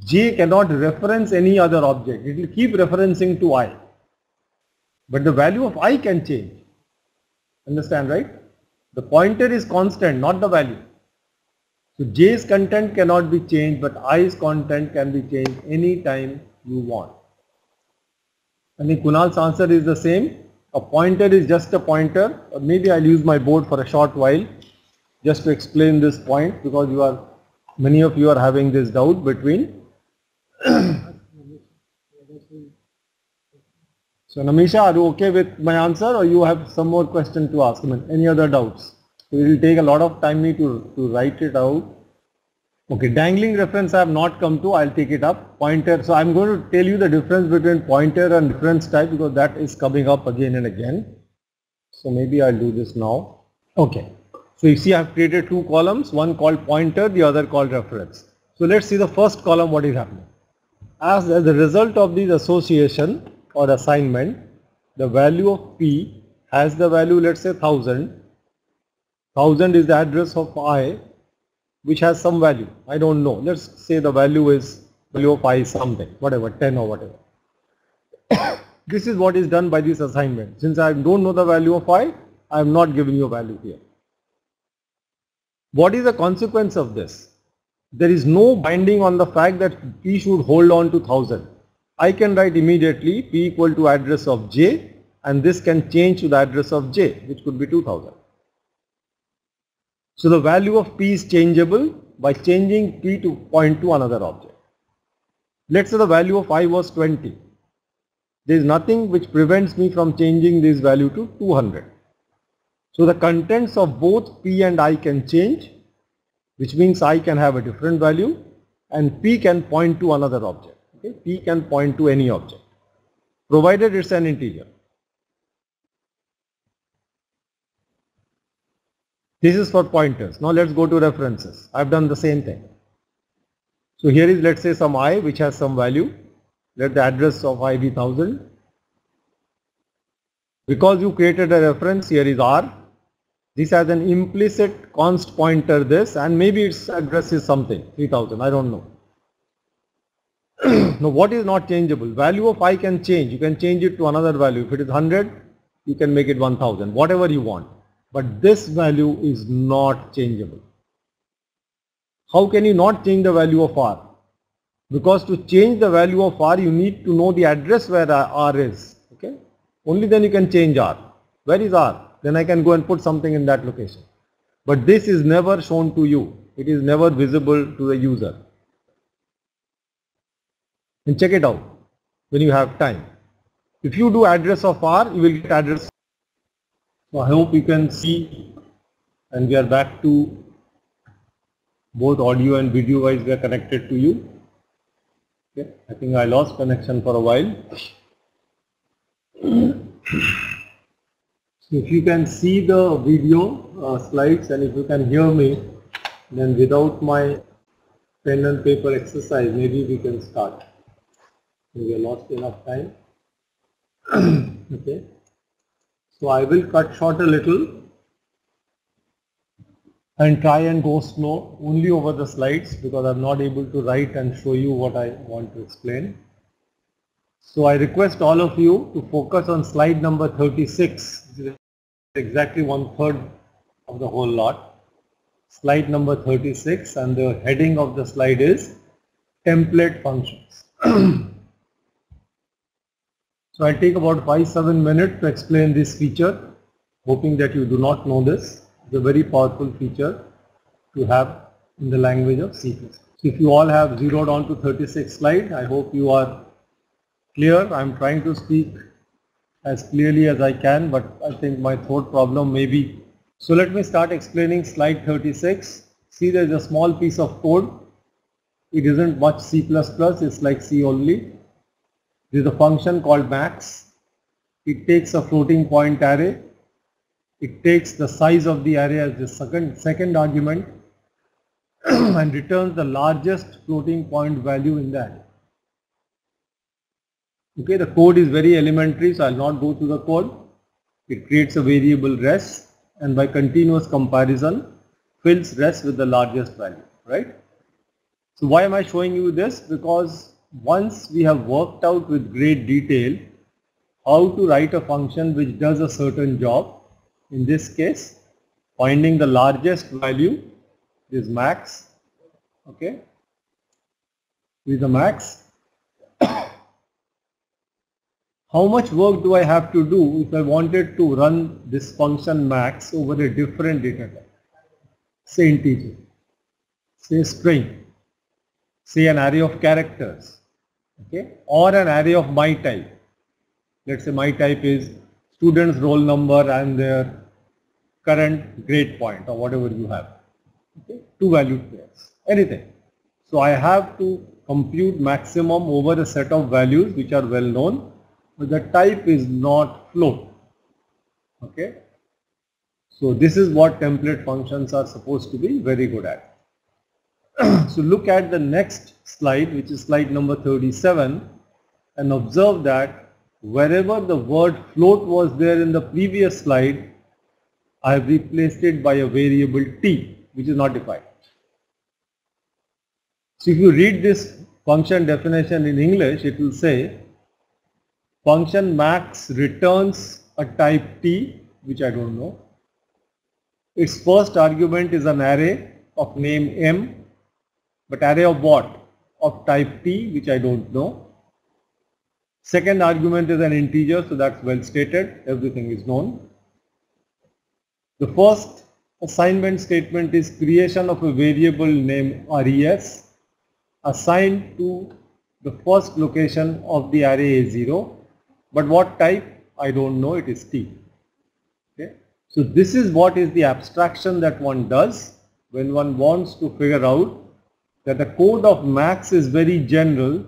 J cannot reference any other object. It will keep referencing to I. But the value of I can change. Understand, right? The pointer is constant, not the value. So J's content cannot be changed, but I's content can be changed anytime you want. I think Kunal's answer is the same. A pointer is just a pointer, or maybe I'll use my board for a short while just to explain this point, because many of you are having this doubt between. So Namisha, are you okay with my answer, or you have some more question to ask? I mean, any other doubts? So it will take a lot of time to write it out. Okay, dangling reference I have not come to, I'll take it up. Pointer, so I'm going to tell you the difference between pointer and reference type, because that is coming up again and again. So maybe I'll do this now. Okay, so you see I've created two columns, one called pointer, the other called reference. So let's see the first column, what is happening. As a result of this association or assignment, the value of P has the value, let's say 1000. 1000 is the address of I, which has some value. I don't know. Let's say the value of I something, whatever, 10 or whatever. This is what is done by this assignment. Since I don't know the value of I am not giving you a value here. What is the consequence of this? There is no binding on the fact that P should hold on to 1000. I can write immediately P equal to address of J, and this can change to the address of J, which could be 2000. So the value of P is changeable by changing P to point to another object. Let's say the value of I was 20. There is nothing which prevents me from changing this value to 200. So the contents of both P and I can change, which means I can have a different value, and P can point to another object. Okay? P can point to any object, provided it's an integer. This is for pointers. Now let's go to references. I've done the same thing. So here is, let's say, some I which has some value. Let the address of I be 1000. Because you created a reference, here is R. This has an implicit const pointer this, and maybe its address is something 3000. I don't know. Now what is not changeable? Value of I can change. You can change it to another value. If it is 100, you can make it 1000. Whatever you want. But this value is not changeable. How can you not change the value of R? Because to change the value of R, you need to know the address where R is. Okay? Only then you can change R. Where is R? Then I can go and put something in that location. But this is never shown to you. It is never visible to the user. And check it out when you have time. If you do address of R, you will get address. So I hope you can see, and we are back to both audio and video wise we are connected to you. Okay. I think I lost connection for a while. So if you can see the video slides and if you can hear me, then without my pen and paper exercise, maybe we can start. We have lost enough time. Okay. So I will cut short a little and try and go slow only over the slides because I'm not able to write and show you what I want to explain. So I request all of you to focus on slide number 36. This is exactly 1/3 of the whole lot. Slide number 36, and the heading of the slide is template functions. So I'll take about 5-7 minutes to explain this feature, hoping that you do not know this. It's a very powerful feature to have in the language of C++. So if you all have zeroed on to 36 slide, I hope you are clear. I'm trying to speak as clearly as I can, but I think my throat problem may be. So let me start explaining slide 36. See, there is a small piece of code. It isn't much C++, it's like C only. There is a function called max. It takes a floating point array. It takes the size of the array as the second argument and returns the largest floating point value in the array. Okay, the code is very elementary, so I will not go through the code. It creates a variable res and by continuous comparison fills res with the largest value, right? So why am I showing you this? Because once we have worked out with great detail how to write a function which does a certain job, in this case finding the largest value is max, okay, with the max. How much work do I have to do if I wanted to run this function max over a different data type? Say integer, say string, say an array of characters, okay, or an array of my type. Let's say my type is student's roll number and their current grade point or whatever you have. Okay, two valued pairs, anything. So I have to compute maximum over a set of values which are well known, but the type is not float. Okay. So this is what template functions are supposed to be very good at. So look at the next slide, which is slide number 37, and observe that wherever the word float was there in the previous slide, I have replaced it by a variable t, which is not defined. So if you read this function definition in English, it will say function max returns a type t, which I don't know. Its first argument is an array of name m, but array of what? Of type t, which I don't know. Second argument is an integer, so that's well stated, everything is known. The first assignment statement is creation of a variable named res assigned to the first location of the array A0, but what type? I don't know, it is t. Okay. So this is what is the abstraction that one does when one wants to figure out that the code of max is very general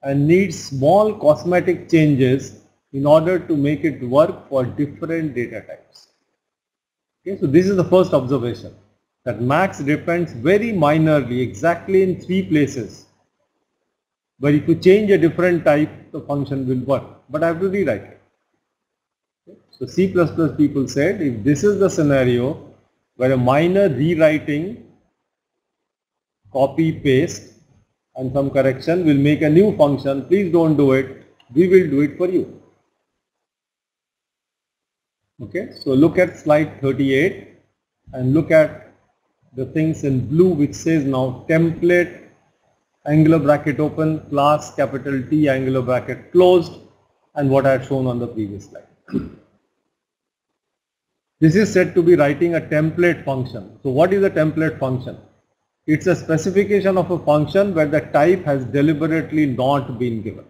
and needs small cosmetic changes in order to make it work for different data types. Okay, so this is the first observation, that max depends very minorly, exactly in 3 places. But if you change a different type, the function will work. But I have to rewrite it. Okay. So C++ people said, if this is the scenario where a minor rewriting, copy, paste and some correction will make a new function, please don't do it. We will do it for you. Okay, so look at slide 38 and look at the things in blue which says now template, angular bracket open, class capital T, angular bracket closed, and what I had shown on the previous slide. This is said to be writing a template function. So what is a template function? It's a specification of a function where the type has deliberately not been given.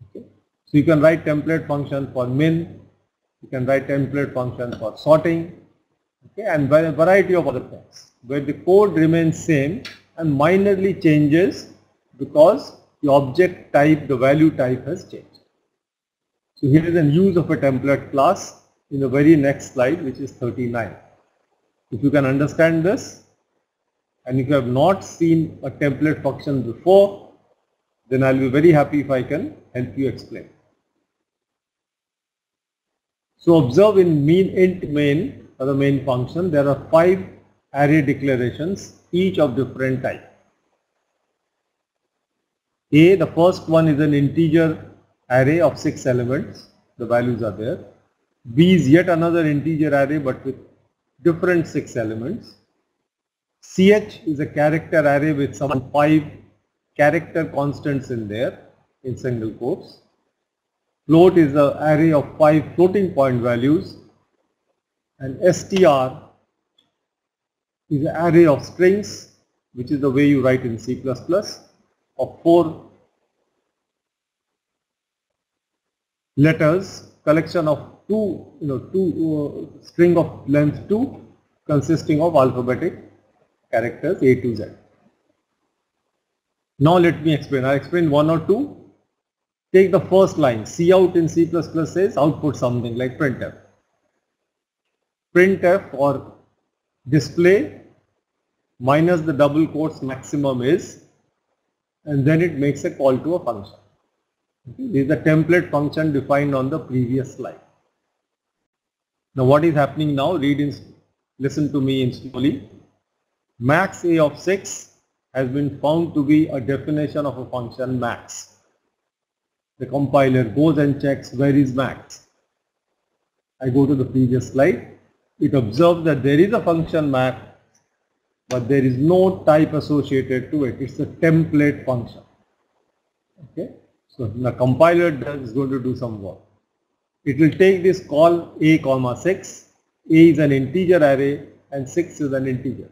Okay. So you can write template function for min, you can write template function for sorting, okay, and a variety of other things where the code remains same and minorly changes because the object type, the value type has changed. So here is a use of a template class in the very next slide, which is 39. If you can understand this, and if you have not seen a template function before, then I'll be very happy if I can help you explain. So observe in int main, or the main function, there are 5 array declarations, each of different type. A, the first one is an integer array of 6 elements, the values are there. B is yet another integer array but with different 6 elements. CH is a character array with some 5 character constants in there in single quotes. Float is an array of 5 floating point values, and str is an array of strings, which is the way you write in C++, of 4 letters, collection of two string of length 2 consisting of alphabetic characters A to Z. Now let me explain. I'll explain 1 or 2. Take the first line. Cout in C++ says output something like printf. Printf or display minus the double quotes maximum is, and then it makes a call to a function. Okay. This is the template function defined on the previous slide. Now what is happening now? Listen to me slowly. Max A of 6 has been found to be a definition of a function max. The compiler goes and checks where is max. I go to the previous slide. It observes that there is a function max, but there is no type associated to it. It's a template function. Okay. So the compiler is going to do some work. It will take this call A comma 6. A is an integer array and 6 is an integer.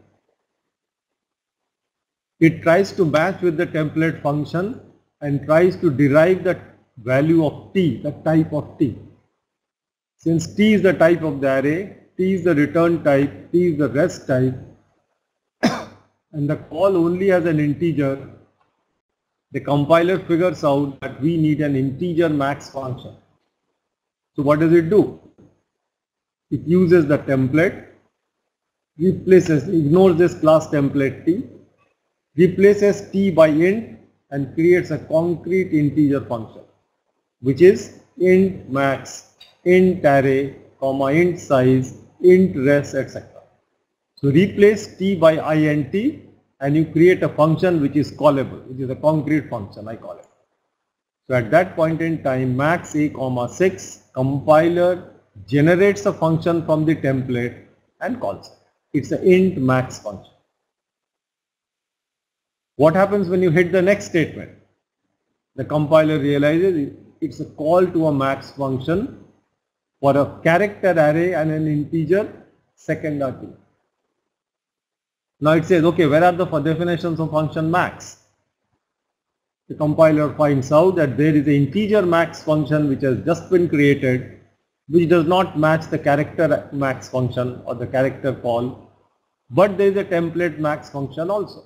It tries to match with the template function and tries to derive the value of T, the type of T. Since T is the type of the array, T is the return type, T is the rest type, and the call only has an integer, the compiler figures out that we need an integer max function. So what does it do? It uses the template, ignores this class template T, replaces T by int and creates a concrete integer function, which is int max, int array, comma int size, int res, etc. So replace T by int and you create a function which is callable, which is a concrete function, I call it. So at that point in time, max A comma 6, compiler generates a function from the template and calls it. It's an int max function. What happens when you hit the next statement? The compiler realizes it's a call to a max function for a character array and an integer second array. Now it says, okay, where are the definitions of function max? The compiler finds out that there is an integer max function which has just been created, which does not match the character max function or the character call, but there is a template max function also.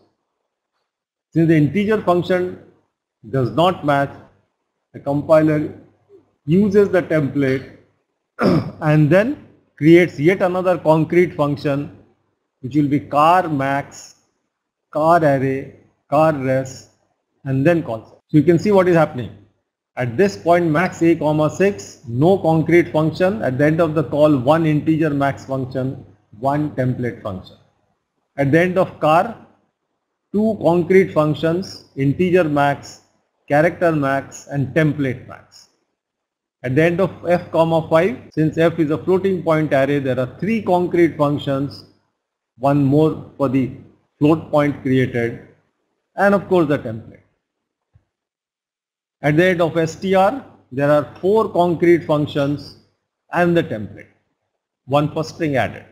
Since the integer function does not match, the compiler uses the template and then creates yet another concrete function which will be car max, car array, car res, and then calls it. So you can see what is happening. At this point max a comma 6, no concrete function. At the end of the call, one integer max function, one template function. At the end of car, two concrete functions, integer max, character max, and template max. At the end of f comma 5, since f is a floating point array, there are three concrete functions, one more for the float point created, and of course the template. At the end of str, there are four concrete functions and the template, one for string added.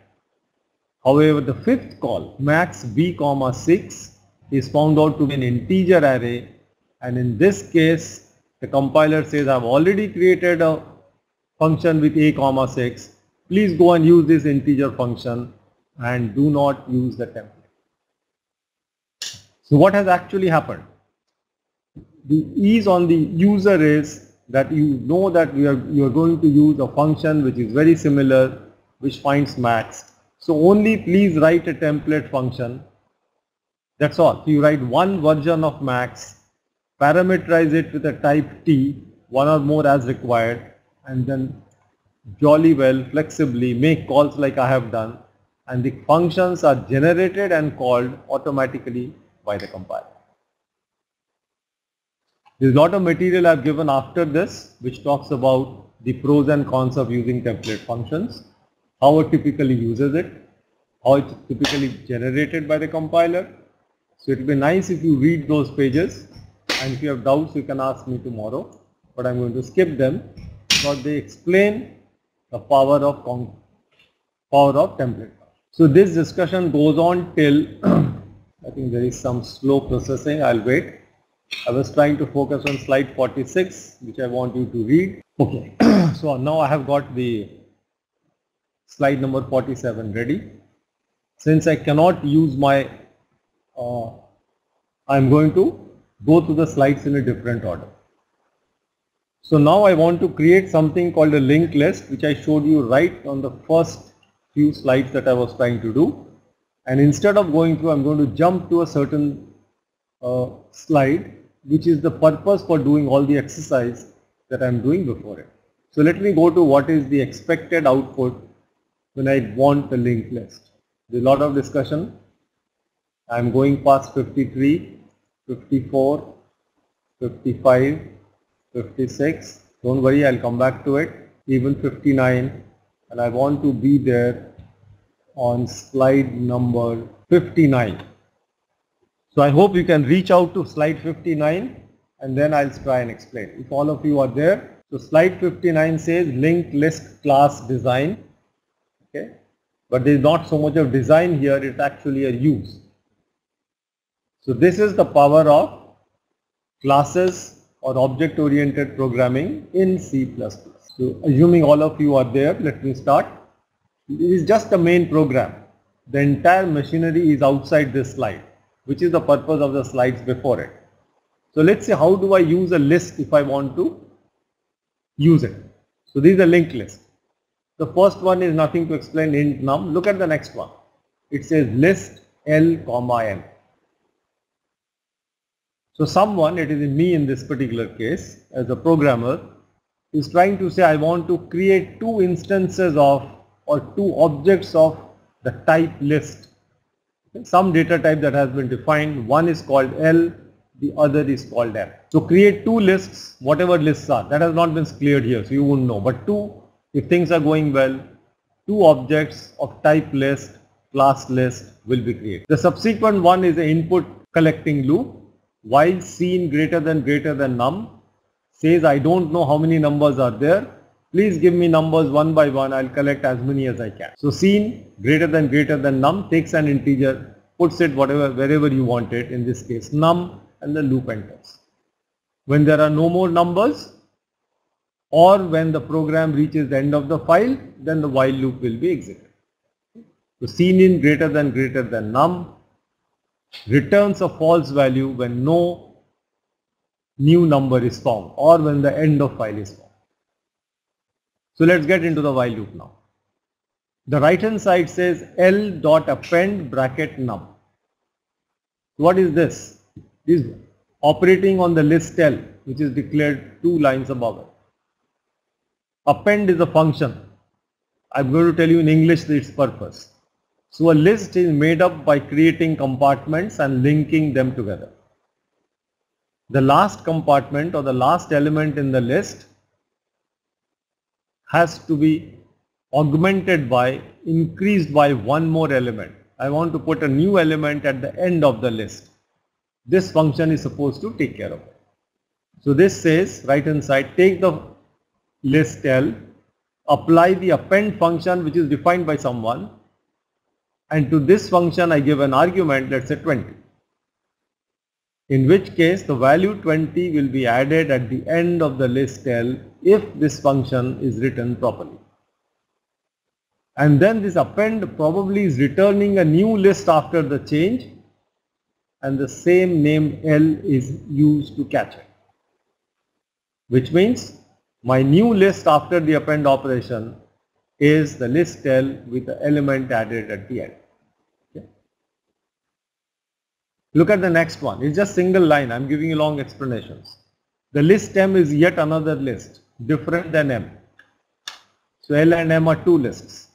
However, the fifth call, max b comma 6, is found out to be an integer array, and in this case the compiler says I have already created a function with a comma 6, please go and use this integer function and do not use the template. So what has actually happened? The ease on the user is that you know that you are going to use a function which is very similar, which finds max. So only please write a template function. That's all. So you write one version of max, parameterize it with a type t, one or more as required, and then jolly well, flexibly make calls like I have done, and the functions are generated and called automatically by the compiler. There is a lot of material I have given after this which talks about the pros and cons of using template functions, how it typically uses it, how it's typically generated by the compiler. So it will be nice if you read those pages, and if you have doubts you can ask me tomorrow, but I am going to skip them because they explain the power of template. So this discussion goes on till I think there is some slow processing, I'll wait. I was trying to focus on slide 46, which I want you to read. Okay, so now I have got the slide number 47 ready. Since I cannot use my, I'm going to go through the slides in a different order. So now I want to create something called a linked list, which I showed you right on the first few slides that I was trying to do. And instead of going through, I'm going to jump to a certain slide, which is the purpose for doing all the exercise that I'm doing before it. So let me go to what is the expected output when I want a linked list. There's a lot of discussion. I'm going past 53, 54, 55, 56. Don't worry, I'll come back to it. Even 59, and I want to be there on slide number 59. So I hope you can reach out to slide 59 and then I'll try and explain. If all of you are there. So slide 59 says linked list class design. Okay, but there is not so much of design here, it's actually a use. So this is the power of classes or object oriented programming in C++. So assuming all of you are there, let me start. It is just a main program. The entire machinery is outside this slide, which is the purpose of the slides before it. So let's say how do I use a list if I want to use it. So this is a linked list. The first one is nothing to explain, int num. Look at the next one. It says list L comma M. So someone, it is me in this particular case as a programmer, is trying to say I want to create two instances of or two objects of the type list. Some data type that has been defined, one is called L, the other is called M. So create two lists, whatever lists are, that has not been cleared here, so you won't know, but two, if things are going well, two objects of type list, class list will be created. The subsequent one is an input collecting loop. While scene greater than num says I don't know how many numbers are there, please give me numbers one by one, I'll collect as many as I can. So scene greater than num takes an integer, puts it wherever you want it, in this case num, and the loop enters. When there are no more numbers or when the program reaches the end of the file, then the while loop will be executed. So scene in greater than num returns a false value when no new number is found or when the end of file is found. So let's get into the while loop now. The right hand side says L dot append bracket num. What is this? This is operating on the list L, which is declared 2 lines above it. Append is a function. I'm going to tell you in English its purpose. So a list is made up by creating compartments and linking them together. The last compartment or the last element in the list has to be augmented by, increased by one more element. I want to put a new element at the end of the list. This function is supposed to take care of it. So this says, right hand side, take the list L, apply the append function which is defined by someone, and to this function I give an argument, let's say 20. In which case the value 20 will be added at the end of the list L if this function is written properly. And then this append probably is returning a new list after the change, and the same name L is used to catch it. Which means my new list after the append operation is the list L with the element added at the end. Okay. Look at the next one. It's just single line. I'm giving you long explanations. The list M is yet another list different than M. So L and M are 2 lists.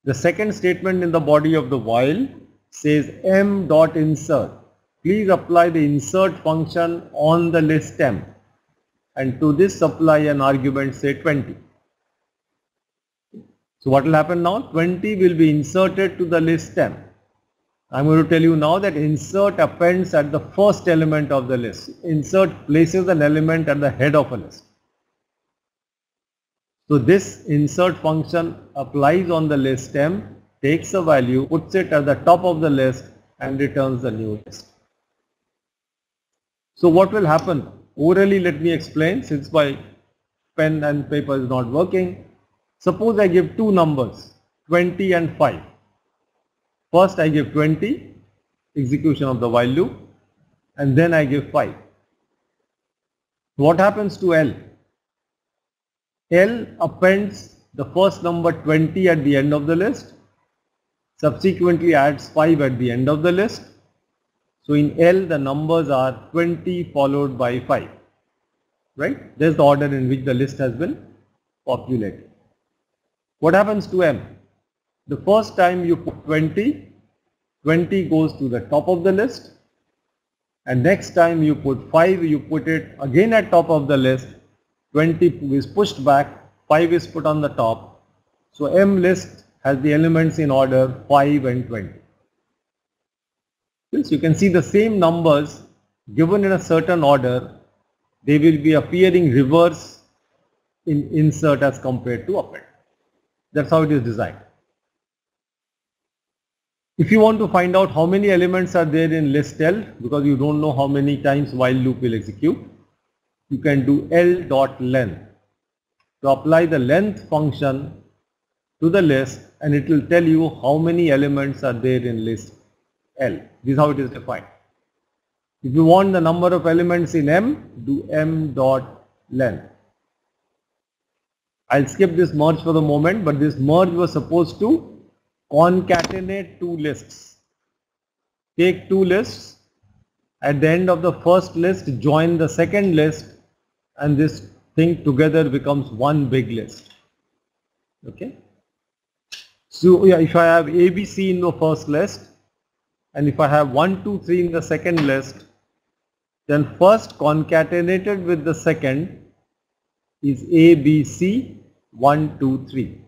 The second statement in the body of the while says M dot insert. Please apply the insert function on the list M, and to this apply an argument, say 20. So what will happen now? 20 will be inserted to the list M. I'm going to tell you now that insert appends at the first element of the list. Insert places an element at the head of a list. So this insert function applies on the list M, takes a value, puts it at the top of the list and returns the new list. So what will happen? Orally let me explain, since my pen and paper is not working. Suppose I give 2 numbers, 20 and 5. First I give 20, execution of the while loop, and then I give 5. What happens to L? L appends the first number 20 at the end of the list, subsequently adds 5 at the end of the list. So in L the numbers are 20 followed by 5, right? There's the order in which the list has been populated. What happens to M? The first time you put 20, 20 goes to the top of the list, and next time you put 5, you put it again at top of the list. 20 is pushed back, 5 is put on the top. So M list has the elements in order 5 and 20. Since you can see the same numbers given in a certain order, they will be appearing reverse in insert as compared to append. That's how it is designed. If you want to find out how many elements are there in list L, because you don't know how many times while loop will execute, you can do L dot length. To apply the length function to the list, and it will tell you how many elements are there in list L. This is how it is defined. If you want the number of elements in M, do M dot length. I'll skip this merge for the moment, but this merge was supposed to concatenate 2 lists. Take 2 lists, at the end of the first list join the second list, and this thing together becomes one big list. Okay. So yeah, if I have ABC in the first list, and if I have 1, 2, 3 in the second list, then first concatenated with the second is ABC 1, 2, 3.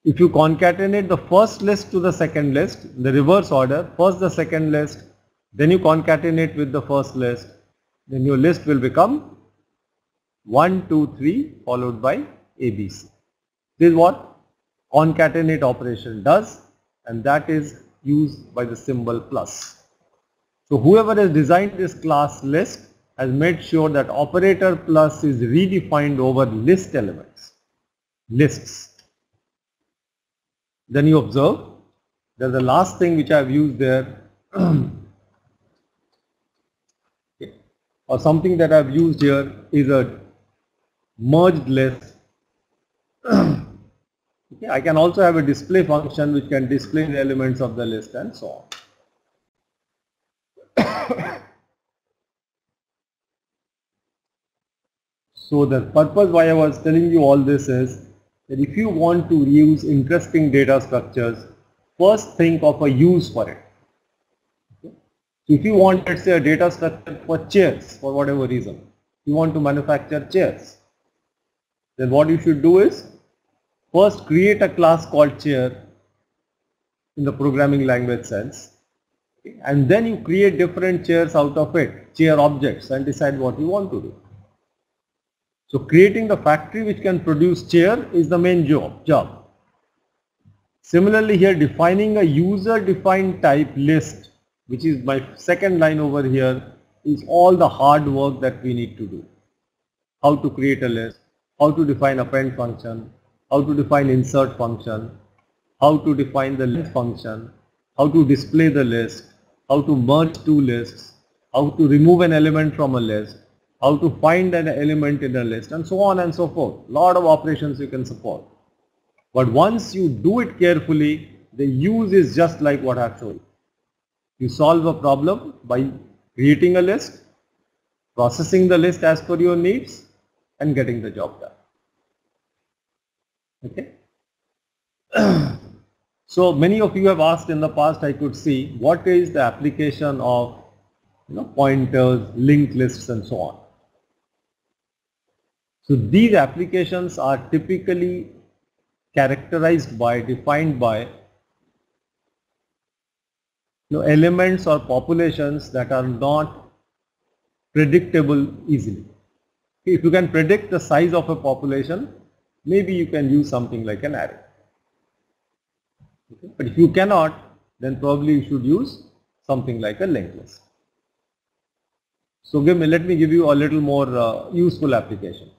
If you concatenate the first list to the second list, the reverse order, first the second list, then you concatenate with the first list, then your list will become 1, 2, 3 followed by ABC. This is what concatenate operation does, and that is used by the symbol plus. So whoever has designed this class list has made sure that operator plus is redefined over list elements, lists. Then you observe that the last thing which I have used there or something that I have used here is a merged list Okay, I can also have a display function which can display the elements of the list and so on. So the purpose why I was telling you all this is that if you want to use interesting data structures, first think of a use for it. Okay? So if you want, let's say, a data structure for chairs for whatever reason, you want to manufacture chairs, then what you should do is first create a class called chair in the programming language sense, okay? And then you create different chairs out of it, chair objects, and decide what you want to do. So creating the factory which can produce chair is the main job. Similarly here, defining a user defined type list, which is my second line over here, is all the hard work that we need to do. How to create a list, how to define append function, how to define insert function, how to define the list function, how to display the list, how to merge two lists, how to remove an element from a list, how to find an element in a list, and so on and so forth. Lot of operations you can support. But once you do it carefully, the use is just like what I have shown you. You solve a problem by creating a list, processing the list as per your needs, and getting the job done. Okay. So many of you have asked in the past, I could see, what is the application of pointers, linked lists, and so on. So these applications are typically characterized by, defined by elements or populations that are not predictable easily. If you can predict the size of a population, maybe you can use something like an array. Okay. But if you cannot, then probably you should use something like a linked list. So let me give you a little more useful application.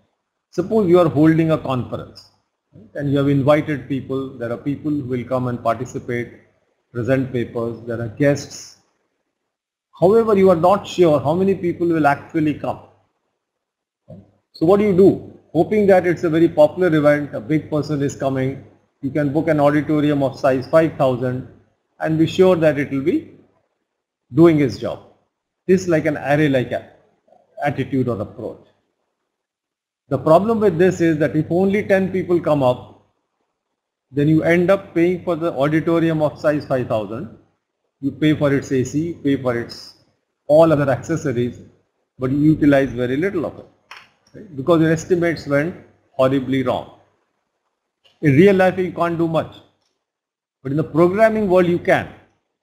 Suppose you are holding a conference, right, and you have invited people. There are people who will come and participate, present papers, there are guests. However, you are not sure how many people will actually come. So what do? Hoping that it's a very popular event, a big person is coming, you can book an auditorium of size 5,000 and be sure that it will be doing its job. This is like an array-like attitude or approach. The problem with this is that if only 10 people come up, then you end up paying for the auditorium of size 5,000. You pay for its AC, you pay for its all other accessories, but you utilize very little of it, right? Because your estimates went horribly wrong. In real life you can't do much, but in the programming world you can.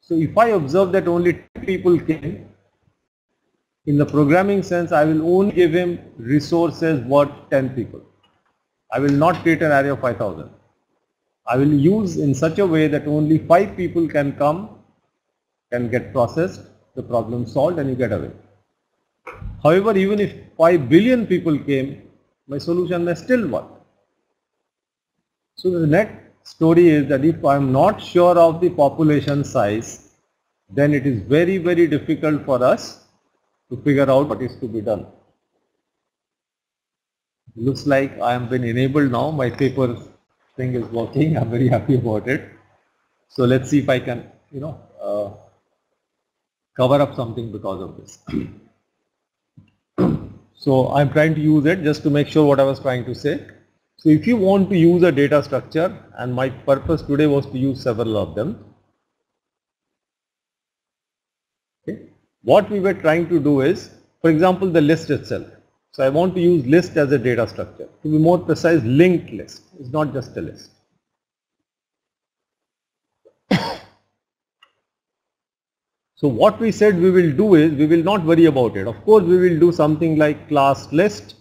So if I observe that only 10 people came, in the programming sense I will only give him resources worth 10 people. I will not create an array of 5,000. I will use in such a way that only 5 people can come, can get processed, the problem solved, and you get away. However, even if 5 billion people came, my solution may still work. So the next story is that if I am not sure of the population size, then it is very, very difficult for us to figure out what is to be done. Looks like I am been enabled now. My paper thing is working. I'm very happy about it. So let's see if I can, cover up something because of this. So I'm trying to use it just to make sure what I was trying to say. So if you want to use a data structure, and my purpose today was to use several of them. Okay. What we were trying to do is, for example, the list itself. So I want to use list as a data structure. To be more precise, linked list. It's not just a list. So what we said we will do is, we will not worry about it. Of course, we will do something like class list,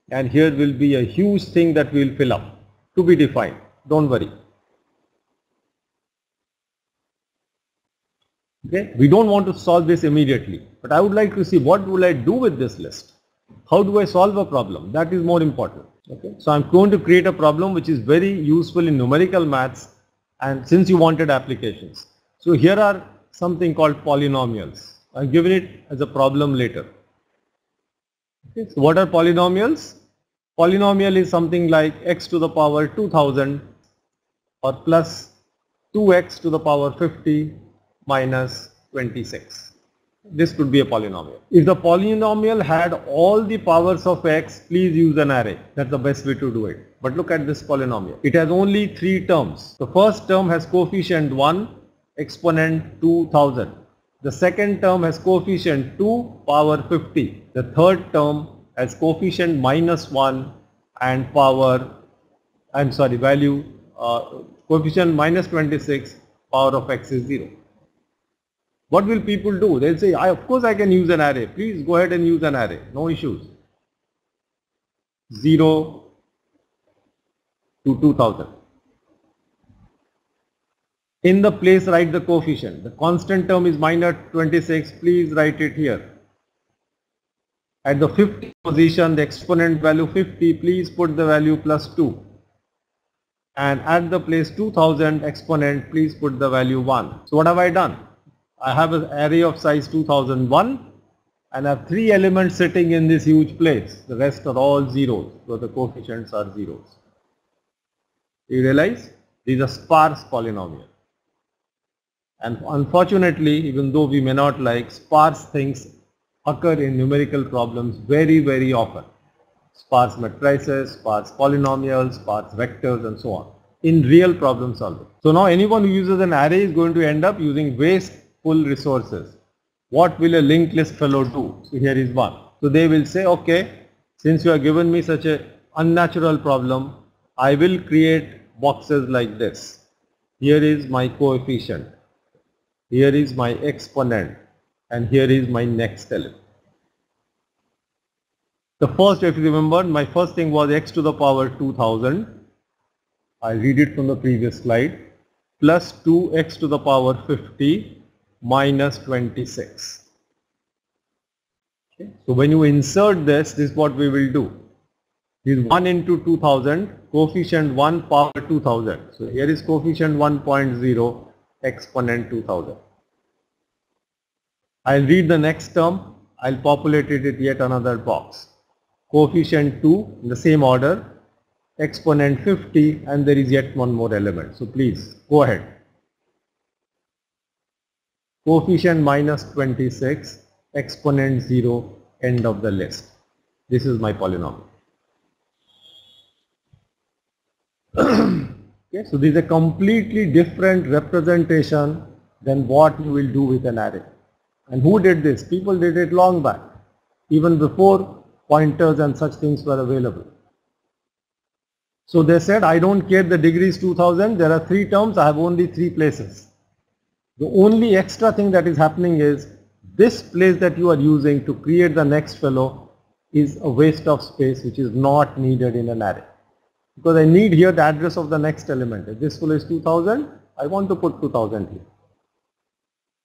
and here will be a huge thing that we will fill up to be defined. Don't worry. Okay, we don't want to solve this immediately, but I would like to see what will I do with this list. How do I solve a problem? That is more important. Okay, so I'm going to create a problem which is very useful in numerical maths, and since you wanted applications. So here are something called polynomials. I've given it as a problem later. Okay, so what are polynomials? Polynomial is something like x to the power 2000 or plus 2x to the power 50 minus 26. This could be a polynomial. If the polynomial had all the powers of x, please use an array. That's the best way to do it. But look at this polynomial. It has only 3 terms. The first term has coefficient 1, exponent 2000. The second term has coefficient 2 power 50. The third term has coefficient minus 1 and value coefficient minus 26, power of x is 0. What will people do? They'll say, of course I can use an array. Please go ahead and use an array. No issues. 0 to 2000. In the place write the coefficient. The constant term is minus 26. Please write it here. At the 50 position, the exponent value 50. Please put the value plus 2. And at the place 2000 exponent, please put the value 1. So what have I done? I have an array of size 2001 and I have 3 elements sitting in this huge place. The rest are all zeros, so the coefficients are zeros. You realize these are sparse polynomials. And unfortunately, even though we may not like, sparse things occur in numerical problems very, very often. Sparse matrices, sparse polynomials, sparse vectors and so on in real problem solving. So now anyone who uses an array is going to end up using wasteful resources. What will a linked list fellow do? So here is one. So they will say, okay, since you have given me such a unnatural problem, I will create boxes like this. Here is my coefficient, here is my exponent, and here is my next element. The first, if you remember, my first thing was x to the power 2000. I read it from the previous slide. Plus 2x to the power 50 minus 26. Okay. So when you insert this is what we will do. This is 1 into 2000, coefficient 1 power 2000. So here is coefficient 1.0, exponent 2000. I'll read the next term. I'll populate it with yet another box. Coefficient 2 in the same order, exponent 50, and there is yet one more element. So please go ahead. Coefficient minus 26, exponent 0, end of the list. This is my polynomial. Okay, so this is a completely different representation than what you will do with an array. And who did this? People did it long back, even before pointers and such things were available. So they said, I don't care the degree is 2000, there are 3 terms, I have only 3 places. The only extra thing that is happening is this place that you are using to create the next fellow is a waste of space which is not needed in an array. Because I need here the address of the next element. If this fellow is 2000, I want to put 2000 here.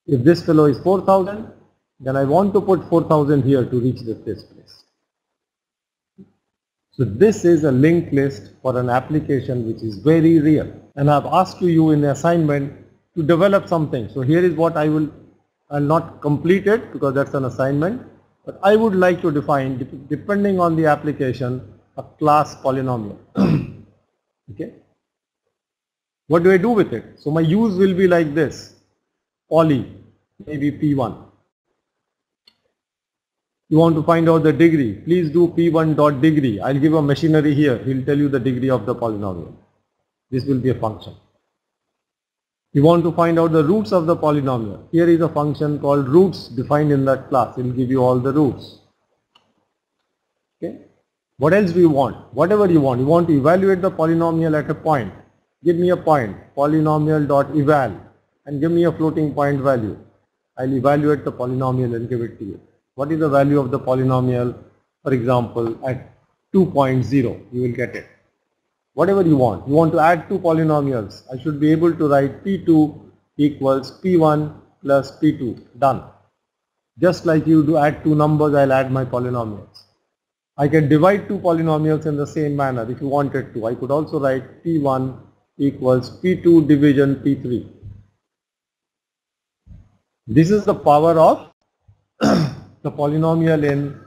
If this fellow is 4000, then I want to put 4000 here to reach this place. So this is a linked list for an application which is very real. And I have asked you in the assignment to develop something. So here is what I'll not complete it because that's an assignment. But I would like to define, depending on the application, a class polynomial. Okay. What do I do with it? So my use will be like this. Poly, maybe P1. You want to find out the degree, please do P1 dot degree. I'll give a machinery here. He'll tell you the degree of the polynomial. This will be a function. You want to find out the roots of the polynomial. Here is a function called roots defined in that class. It will give you all the roots. Okay. What else do you want? Whatever you want. You want to evaluate the polynomial at a point. Give me a point, polynomial.eval, and give me a floating point value. I'll evaluate the polynomial and give it to you. What is the value of the polynomial? For example, at 2.0, you will get it. Whatever you want. You want to add 2 polynomials. I should be able to write P2 equals P1 plus P2. Done. Just like you do add 2 numbers, I'll add my polynomials. I can divide 2 polynomials in the same manner if you wanted to. I could also write P1 equals P2 division P3. This is the power of the polynomial in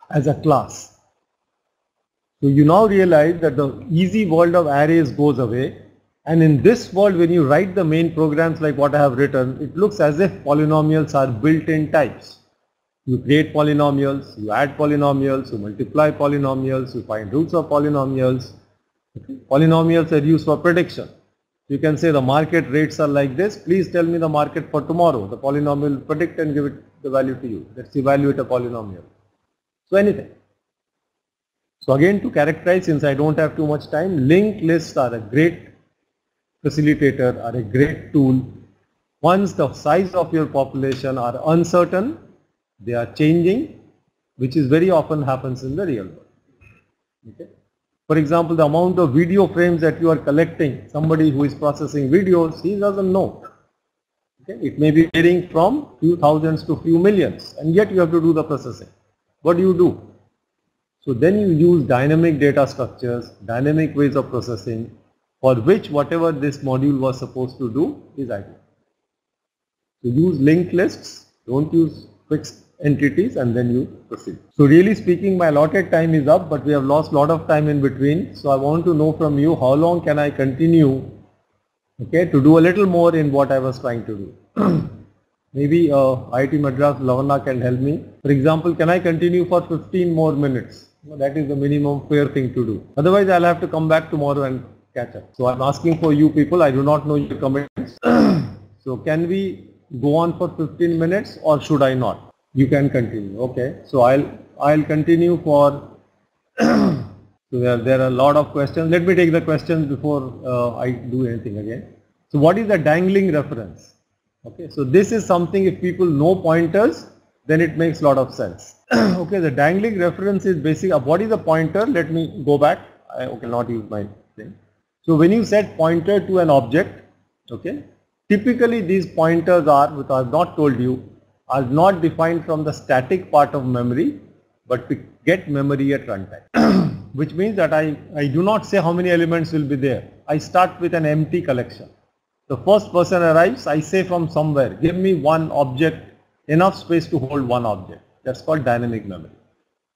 as a class. So you now realize that the easy world of arrays goes away, and in this world when you write the main programs like what I have written, it looks as if polynomials are built-in types. You create polynomials, you add polynomials, you multiply polynomials, you find roots of polynomials. Okay. Polynomials are used for prediction. You can say the market rates are like this, please tell me the market for tomorrow. The polynomial will predict and give it the value to you. Let's evaluate a polynomial. So anything. So again, to characterize, since I don't have too much time, linked lists are a great facilitator, are a great tool. Once the size of your population are uncertain, they are changing, which is very often happens in the real world. Okay. For example, the amount of video frames that you are collecting, somebody who is processing videos, he doesn't know. Okay. It may be varying from few thousands to few millions, and yet you have to do the processing. What do you do? So then you use dynamic data structures, dynamic ways of processing, for which whatever this module was supposed to do is ideal. So use linked lists, don't use fixed entities, and then you proceed. So really speaking, my allotted time is up, but we have lost a lot of time in between. So I want to know from you, how long can I continue, okay, to do a little more in what I was trying to do. Maybe IIT Madras, Lavana can help me. For example, can I continue for 15 more minutes? That is the minimum fair thing to do. Otherwise, I'll have to come back tomorrow and catch up. So I'm asking for you people, I do not know your comments. So can we go on for 15 minutes or should I not? You can continue. Okay. So I'll continue for so there are a lot of questions. Let me take the questions before I do anything again. So what is the dangling reference? Okay. So this is something, if people know pointers, then it makes a lot of sense. Okay. The dangling reference is basically, what is a pointer? Let me go back. I not use my thing. So when you set pointer to an object, okay, typically these pointers are, which I have not told you, are not defined from the static part of memory, but we get memory at runtime. Which means that I do not say how many elements will be there. I start with an empty collection. The first person arrives, I say from somewhere, give me one object, enough space to hold one object. That's called dynamic memory.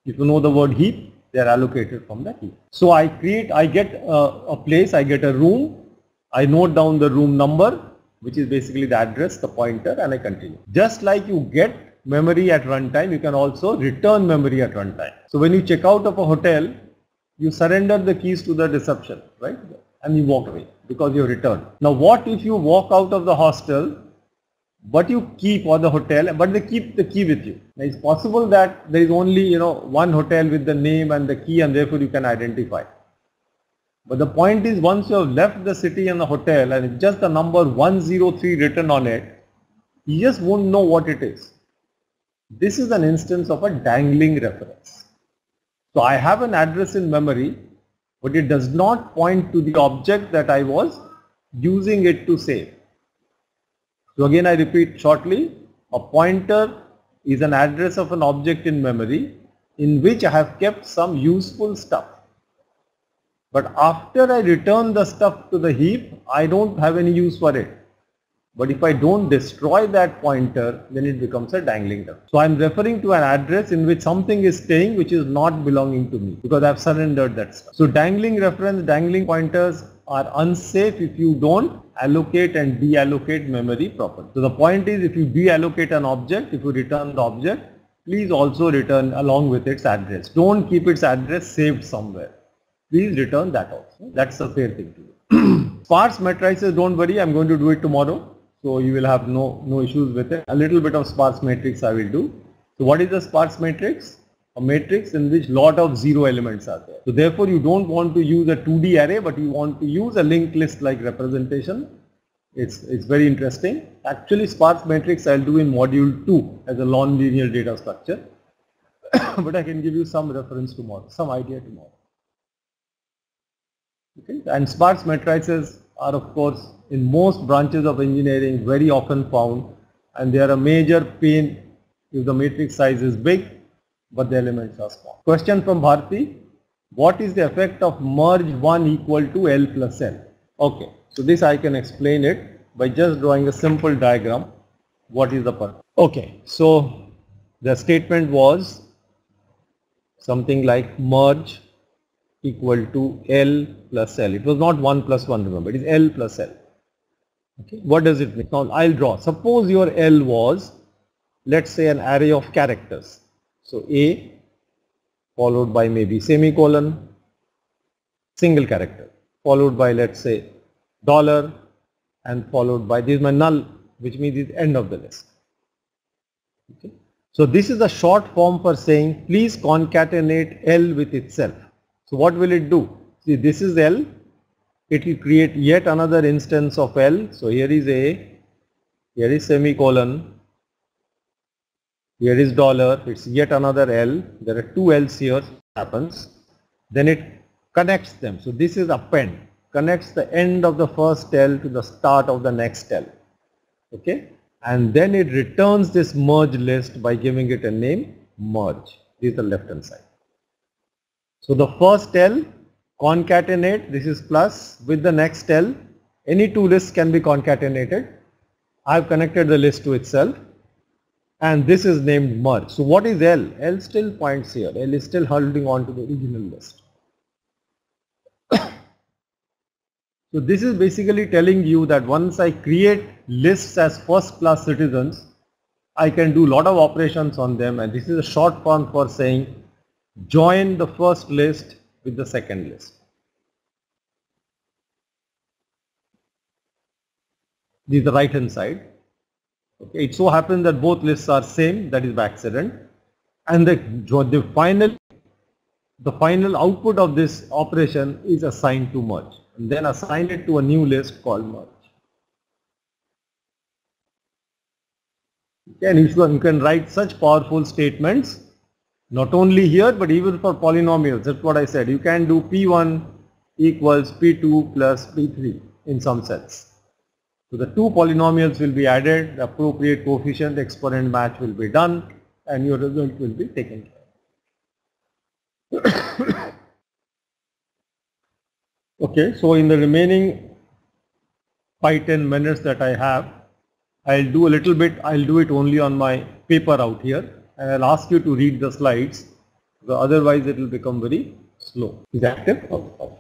If you know the word heap, they are allocated from the heap. So I get a place, I get a room, I note down the room number, which is basically the address, the pointer, and I continue. Just like you get memory at runtime, you can also return memory at runtime. So when you check out of a hotel, you surrender the keys to the reception, right? And you walk away because you returned. Now what if you walk out of the hostel, but you keep, or the hotel, but they keep the key with you? Now it's possible that there is only, one hotel with the name and the key, and therefore you can identify. But the point is, once you have left the city and the hotel and it's just the number 103 written on it, you just won't know what it is. This is an instance of a dangling reference. So I have an address in memory, but it does not point to the object that I was using it to save. So again I repeat shortly, a pointer is an address of an object in memory in which I have kept some useful stuff. But after I return the stuff to the heap, I don't have any use for it. But if I don't destroy that pointer, then it becomes a dangling reference. So I am referring to an address in which something is staying which is not belonging to me because I have surrendered that stuff. So dangling reference, dangling pointers are unsafe if you don't allocate and deallocate memory properly. So the point is, if you deallocate an object, if you return the object, please also return along with its address. Don't keep its address saved somewhere. Please return that also. That's a fair thing to do. Sparse matrices, don't worry, I'm going to do it tomorrow. So you will have no issues with it. A little bit of sparse matrix I will do. So what is a sparse matrix? A matrix in which lot of zero elements are there. So therefore you don't want to use a 2D array, but you want to use a linked list like representation. It's very interesting. Actually sparse matrix I'll do in module 2 as a non-linear data structure. But I can give you some reference tomorrow, some idea tomorrow. Okay. And sparse matrices are of course in most branches of engineering very often found, and they are a major pain if the matrix size is big but the elements are small. Question from Bharti: what is the effect of merge 1 equal to L plus L? Okay, so this I can explain it by just drawing a simple diagram. What is the purpose? Okay, so the statement was something like merge equal to L plus L. It was not 1 plus 1, remember, it is L plus L. Okay. What does it mean? Now I'll draw. Suppose your L was, let's say, an array of characters. So A followed by maybe semicolon, single character, followed by, let's say, dollar, and followed by, this is my null, which means it's end of the list. Okay. So this is a short form for saying please concatenate L with itself. So what will it do? See, this is L. It will create yet another instance of L. So here is A, here is semicolon, here is dollar, it's yet another L. There are two L's here, happens. Then it connects them. So this is append, connects the end of the first L to the start of the next L. Okay. And then it returns this merge list by giving it a name, merge. This is the left hand side. So the first L, concatenate, this is plus, with the next L. Any two lists can be concatenated. I have connected the list to itself, and this is named merge. So what is L? L still points here. L is still holding on to the original list. So this is basically telling you that once I create lists as first class citizens, I can do a lot of operations on them, and this is a short form for saying join the first list with the second list. This is the right hand side. Okay. It so happens that both lists are same, that is by accident, and the final output of this operation is assigned to merge, and then assign it to a new list called merge. And you can write such powerful statements not only here but even for polynomials. That's what I said. You can do P1 equals P2 plus P3 in some sense. So the two polynomials will be added, the appropriate coefficient exponent match will be done, and your result will be taken care of. Okay, so in the remaining 5-10 minutes that I have, I'll do a little bit, I'll do it only on my paper out here, and I'll ask you to read the slides, because otherwise it will become very slow. Is that active? Okay.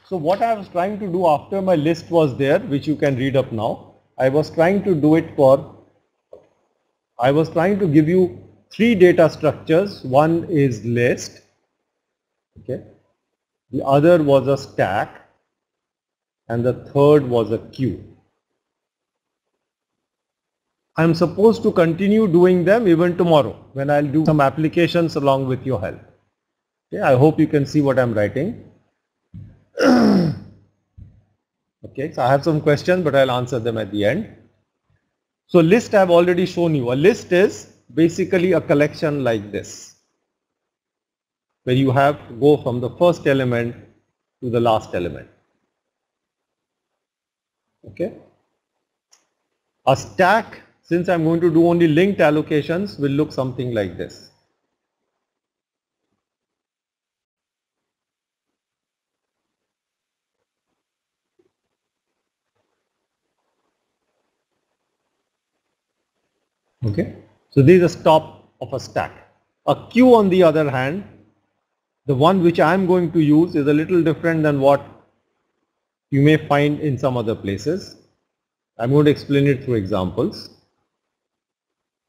So what I was trying to do after my list was there, which you can read up now, I was trying to do it I was trying to give you 3 data structures. One is list, okay, the other was a stack, and the third was a queue. I am supposed to continue doing them even tomorrow when I'll do some applications along with your help. Okay, I hope you can see what I'm writing. Okay, so I have some questions, but I'll answer them at the end. So list I've already shown you. A list is basically a collection like this, where you have to go from the first element to the last element. Okay. A stack, since I'm going to do only linked allocations, will look something like this. Okay. So this is the top of a stack. A queue, on the other hand, the one which I am going to use is a little different than what you may find in some other places. I'm going to explain it through examples.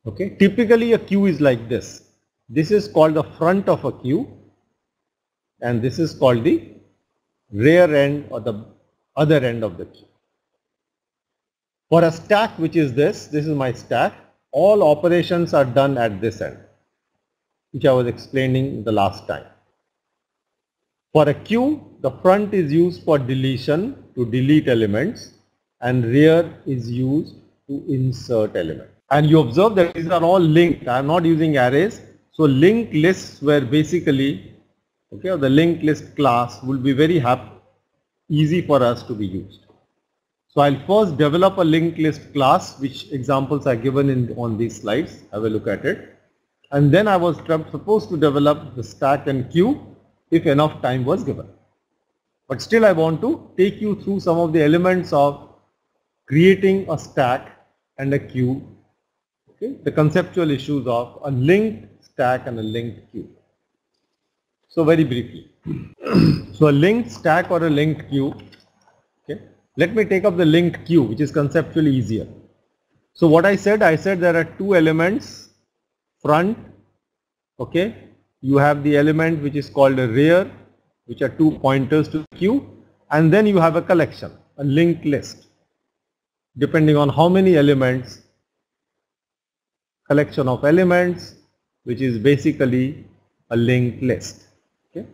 Okay. Typically a queue is like this. This is called the front of a queue, and this is called the rear end or the other end of the queue. For a stack, which is this is my stack. All operations are done at this end, which I was explaining the last time. For a queue, the front is used for deletion, to delete elements, and rear is used to insert elements. And you observe that these are all linked. I am not using arrays. So linked lists were basically, okay, or the linked list class will be very easy for us to be used. So I'll first develop a linked list class, which examples are given on these slides. Have a look at it. And then I was supposed to develop the stack and queue if enough time was given. But still I want to take you through some of the elements of creating a stack and a queue. Okay, the conceptual issues of a linked stack and a linked queue. So very briefly, so a linked stack or a linked queue. Okay, let me take up the linked queue, which is conceptually easier. So what I said there are two elements, front. Okay, you have the element which is called a rear, which are two pointers to the queue, and then you have a collection, a linked list, depending on how many elements, collection of elements, which is basically a linked list. Okay.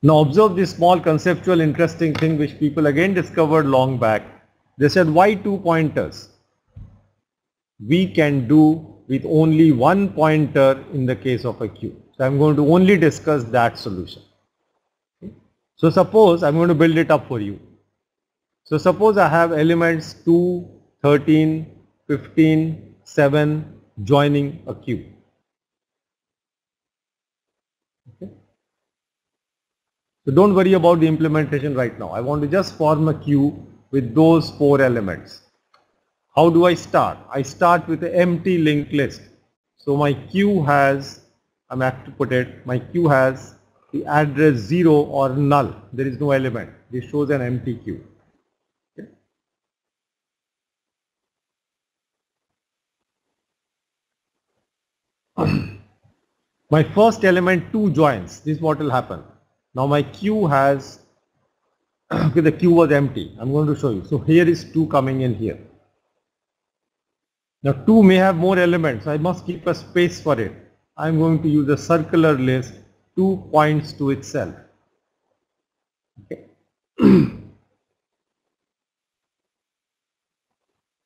Now observe this small conceptual interesting thing which people again discovered long back. They said, why two pointers? We can do with only one pointer in the case of a queue. So I'm going to only discuss that solution. Okay. So suppose I'm going to build it up for you. So suppose I have elements 2, 13, 15, 7 joining a queue. Okay. So don't worry about the implementation right now. I want to just form a queue with those 4 elements. How do I start? I start with an empty linked list. So my queue has, I'm have to put it, my queue has the address 0 or null. There is no element. This shows an empty queue. Okay. My first element 2 joins. This is what will happen. Now my queue has, okay, the queue was empty. I'm going to show you. So here is 2 coming in here. Now 2 may have more elements. I must keep a space for it. I'm going to use a circular list. 2 points to itself. Okay.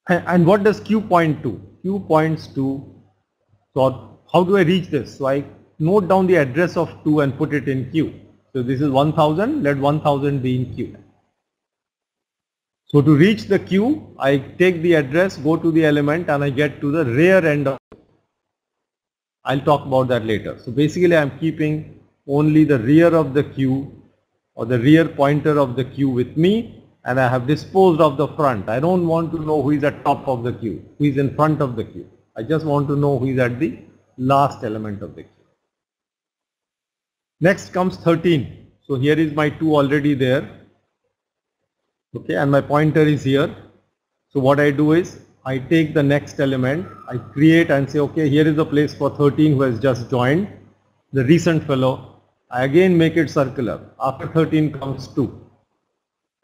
And what does Q point to? Q points to, so how do I reach this? So I note down the address of 2 and put it in Q. So this is 1000, let 1000 be in Q. So to reach the queue, I take the address, go to the element, and I get to the rear end of it. I'll talk about that later. So basically I'm keeping only the rear of the queue or the rear pointer of the queue with me, and I have disposed of the front. I don't want to know who is at top of the queue, who is in front of the queue. I just want to know who is at the last element of the queue. Next comes 13. So here is my 2 already there. Okay, and my pointer is here. So what I do is I take the next element, I create and say, okay, here is the place for 13 who has just joined, the recent fellow. I again make it circular. After 13 comes 2.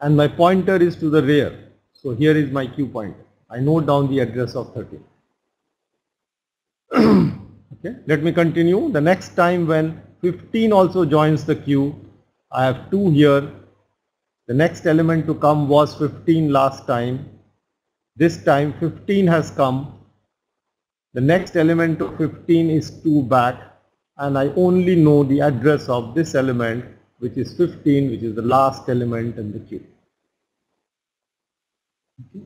And my pointer is to the rear. So here is my queue pointer. I note down the address of 13. Okay, let me continue. The next time when 15 also joins the queue, I have 2 here. The next element to come was 15 last time. This time 15 has come. The next element to 15 is 2 back, and I only know the address of this element, which is 15, which is the last element in the queue. Okay.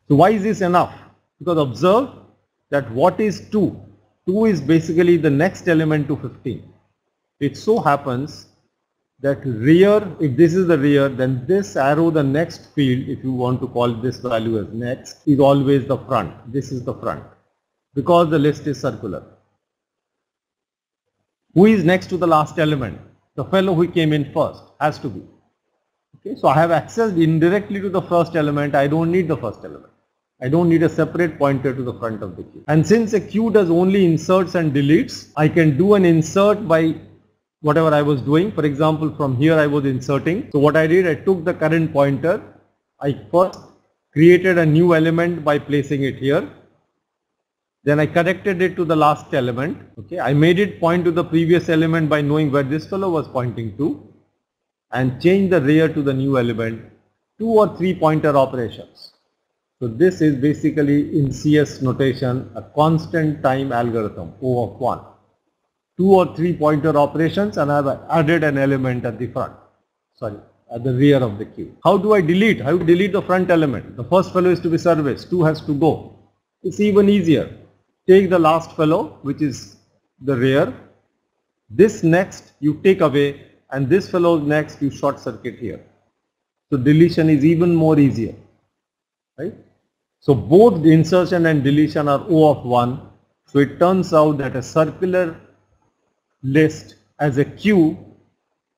So why is this enough? Because observe that what is 2? 2 is basically the next element to 15. It so happens that rear, if this is the rear, then this arrow, the next field, if you want to call this value as next, is always the front. This is the front, because the list is circular. Who is next to the last element? The fellow who came in first has to be. Okay, so I have accessed indirectly to the first element. I don't need the first element. I don't need a separate pointer to the front of the queue. And since a queue does only inserts and deletes, I can do an insert by whatever I was doing. For example, from here I was inserting. So what I did, I took the current pointer. I first created a new element by placing it here. Then I connected it to the last element. Okay, I made it point to the previous element by knowing where this fellow was pointing to, and changed the rear to the new element. 2 or 3 pointer operations. So this is basically in CS notation a constant time algorithm, O of 1. 2 or 3 pointer operations, and I have added an element at the front, at the rear of the queue. How do I delete? I will delete the front element. The first fellow is to be serviced, 2 has to go. It's even easier. Take the last fellow, which is the rear. This next you take away, and this fellow next you short circuit here. So deletion is even more easier, right? So both the insertion and deletion are O of 1. So it turns out that a circular list as a queue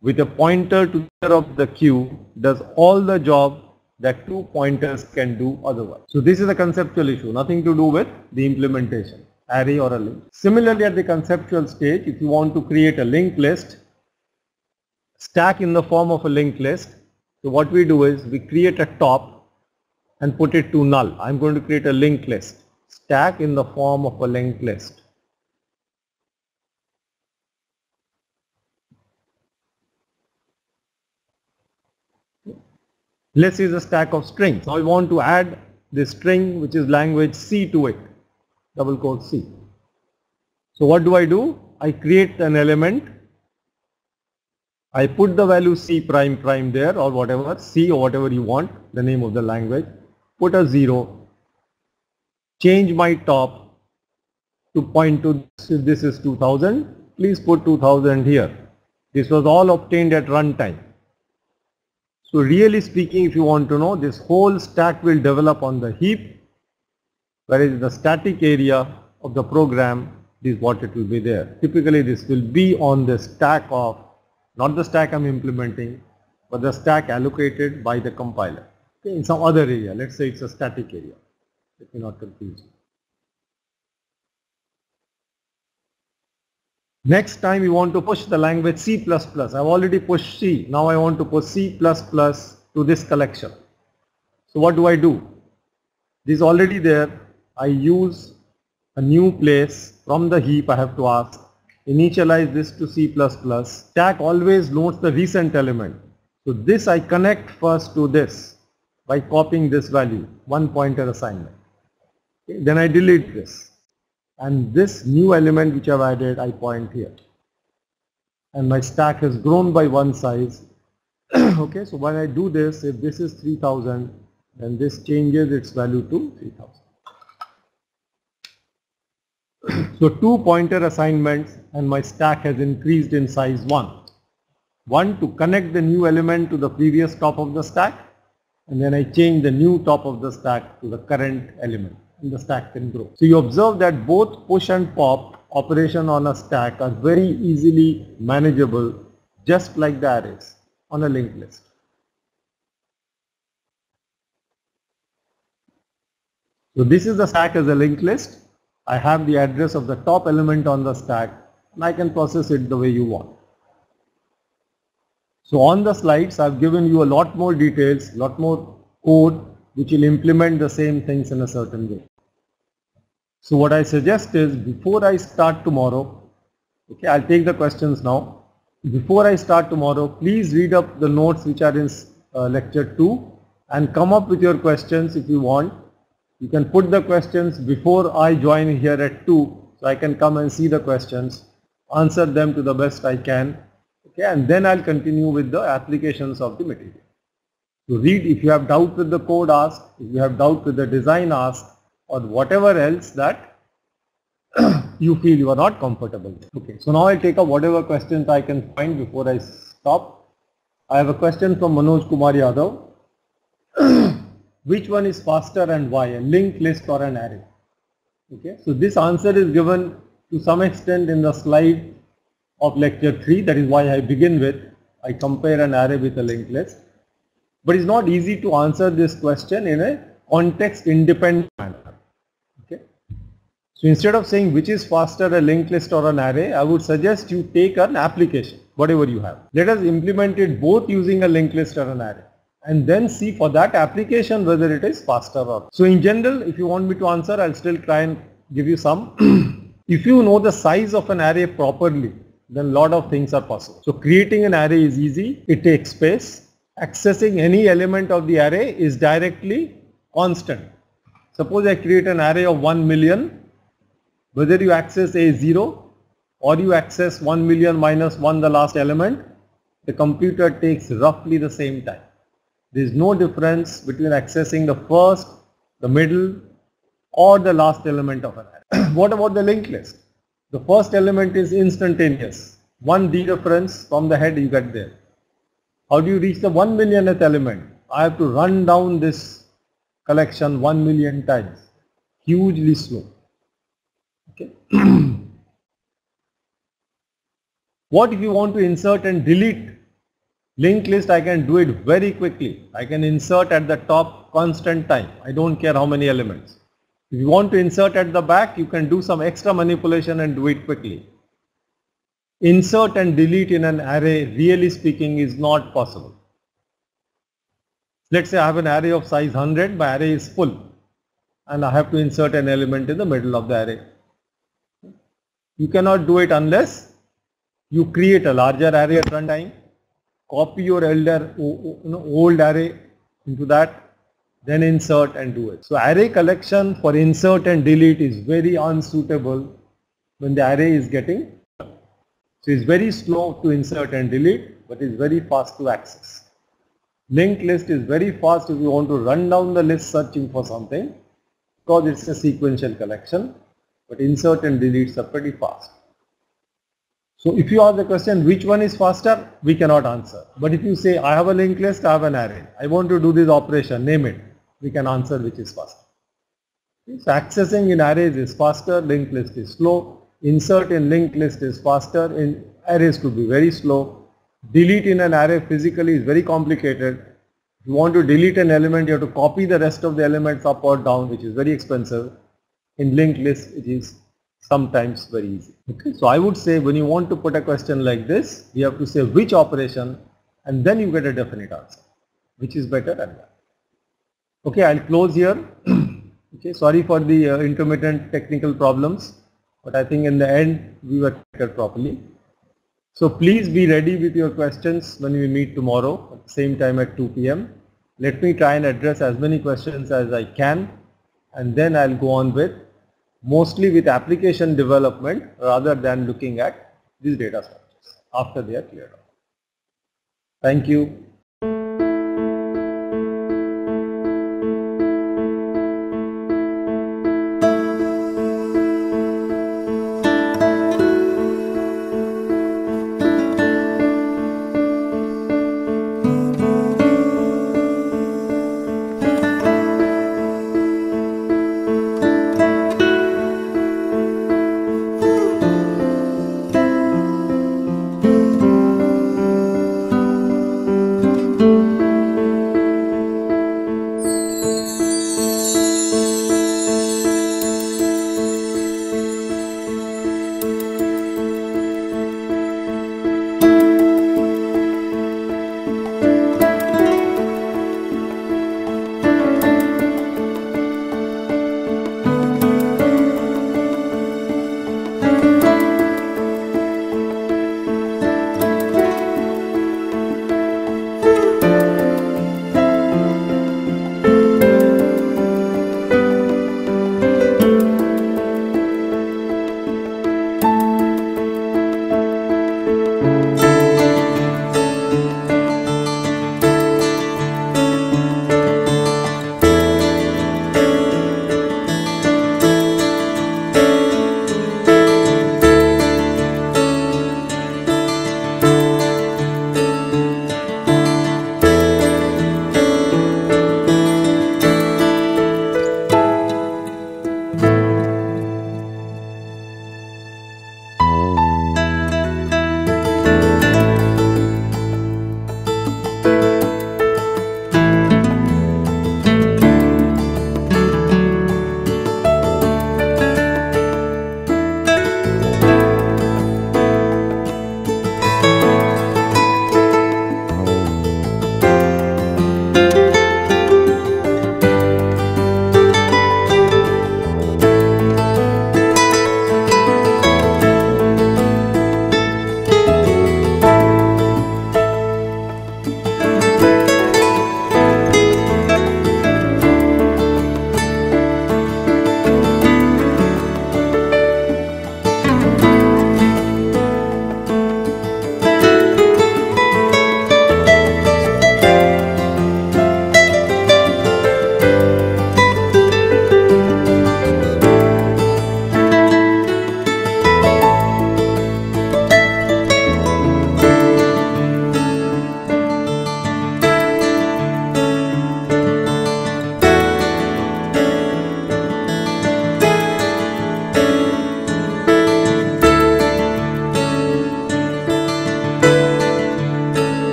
with a pointer to the center of the queue does all the job that two pointers can do otherwise. So this is a conceptual issue, nothing to do with the implementation, array or a link. Similarly, at the conceptual stage, if you want to create a linked list, stack in the form of a linked list, so what we do is we create a top and put it to null. I'm going to create a linked list, stack in the form of a linked list. List is a stack of strings. Now I want to add this string which is language C to it, double quote C. So what do? I create an element, I put the value C prime prime there or whatever, C or whatever you want, the name of the language, put a 0, change my top to point to this is 2000, please put 2000 here. This was all obtained at runtime. So really speaking, if you want to know, this whole stack will develop on the heap, whereas the static area of the program is what it will be there. Typically this will be on the stack of, not the stack I'm implementing, but the stack allocated by the compiler. Okay, in some other area, let's say it's a static area. Let me not confuse you. Next time you want to push the language C++. I've already pushed C. Now I want to push C++ to this collection. So what do? This is already there. I use a new place from the heap. I have to ask, initialize this to C++. Stack always notes the recent element. So this I connect first to this by copying this value, one pointer assignment. Okay, then I delete this. And this new element which I've added, I point here. And my stack has grown by one size. Okay, so when I do this, if this is 3000, then this changes its value to 3000. So two pointer assignments and my stack has increased in size 1. One to connect the new element to the previous top of the stack, and then I change the new top of the stack to the current element. And the stack can grow. So you observe that both push and pop operation on a stack are very easily manageable, just like the arrays on a linked list. So this is the stack as a linked list. I have the address of the top element on the stack and I can process it the way you want. So on the slides I've given you a lot more details, lot more code which will implement the same things in a certain way. So what I suggest is, before I start tomorrow, okay, I'll take the questions now. Before I start tomorrow, please read up the notes which are in lecture 2 and come up with your questions if you want. You can put the questions before I join here at 2, so I can come and see the questions, answer them to the best I can, okay, and then I'll continue with the applications of the material. So read, if you have doubt with the code, ask. If you have doubt with the design, ask. Or whatever else that you feel you are not comfortable with. Okay, so now I'll take up whatever questions I can find before I stop. I have a question from Manoj Kumar Yadav. Which one is faster and why, a linked list or an array? Okay, so this answer is given to some extent in the slide of lecture 3. That is why I begin with, I compare an array with a linked list. But it's not easy to answer this question in a context independent manner. So instead of saying which is faster, a linked list or an array, I would suggest you take an application, whatever you have. Let us implement it both using a linked list or an array and then see for that application whether it is faster or not. So in general, if you want me to answer, I'll still try and give you some. If you know the size of an array properly, then a lot of things are possible. So creating an array is easy, it takes space. Accessing any element of the array is directly constant. Suppose I create an array of 1 million. Whether you access A0 or you access 1 million minus 1, the last element, the computer takes roughly the same time. There is no difference between accessing the first, the middle or the last element of an array. What about the linked list? The first element is instantaneous. One dereference from the head you get there. How do you reach the 1 millionth element? I have to run down this collection 1 million times. Hugely slow. Okay. What if you want to insert and delete linked list? I can do it very quickly. I can insert at the top constant time. I don't care how many elements. If you want to insert at the back, you can do some extra manipulation and do it quickly. Insert and delete in an array, really speaking, is not possible. Let's say I have an array of size 100, my array is full and I have to insert an element in the middle of the array. You cannot do it unless you create a larger array at runtime, copy your old array into that, then insert and do it. So array collection for insert and delete is very unsuitable when the array is getting. So it's very slow to insert and delete, but it's very fast to access. Linked list is very fast if you want to run down the list searching for something, because it's a sequential collection, but insert and deletes are pretty fast. So if you ask the question which one is faster, we cannot answer. But if you say I have a linked list, I have an array, I want to do this operation, name it, we can answer which is faster. So accessing in arrays is faster, linked list is slow. Insert in linked list is faster, in arrays could be very slow. Delete in an array physically is very complicated. If you want to delete an element, you have to copy the rest of the elements up or down, which is very expensive. In linked list, it is sometimes very easy. Okay, so I would say when you want to put a question like this, you have to say which operation and then you get a definite answer. Which is better and that. Okay, I'll close here. Okay, sorry for the intermittent technical problems. But I think in the end we were treated properly. So please be ready with your questions when we meet tomorrow at the same time at 2 p.m. Let me try and address as many questions as I can, and then I'll go on with mostly with application development rather than looking at these data structures after they are cleared out. Thank you.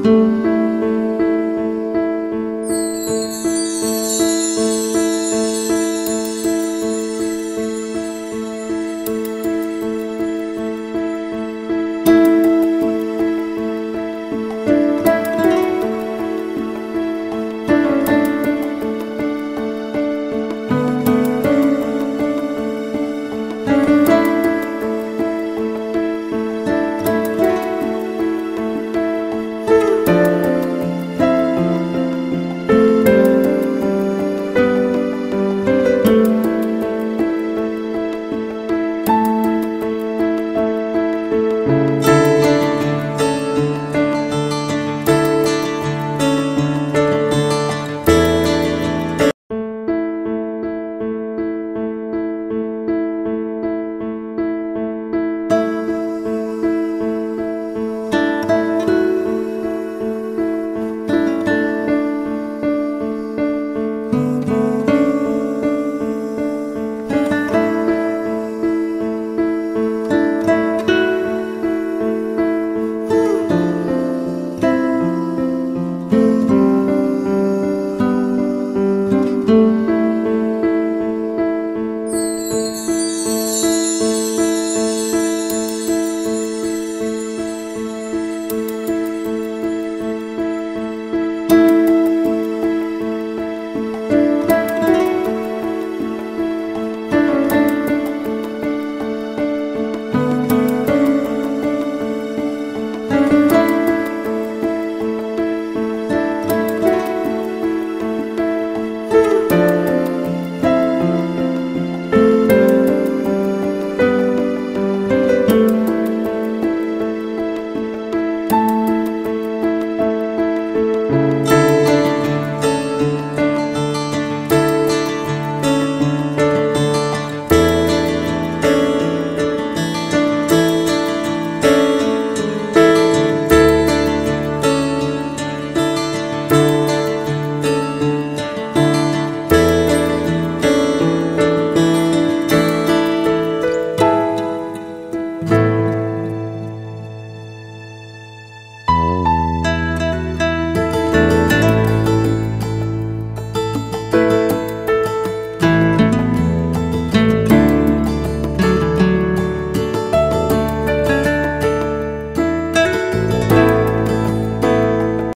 you.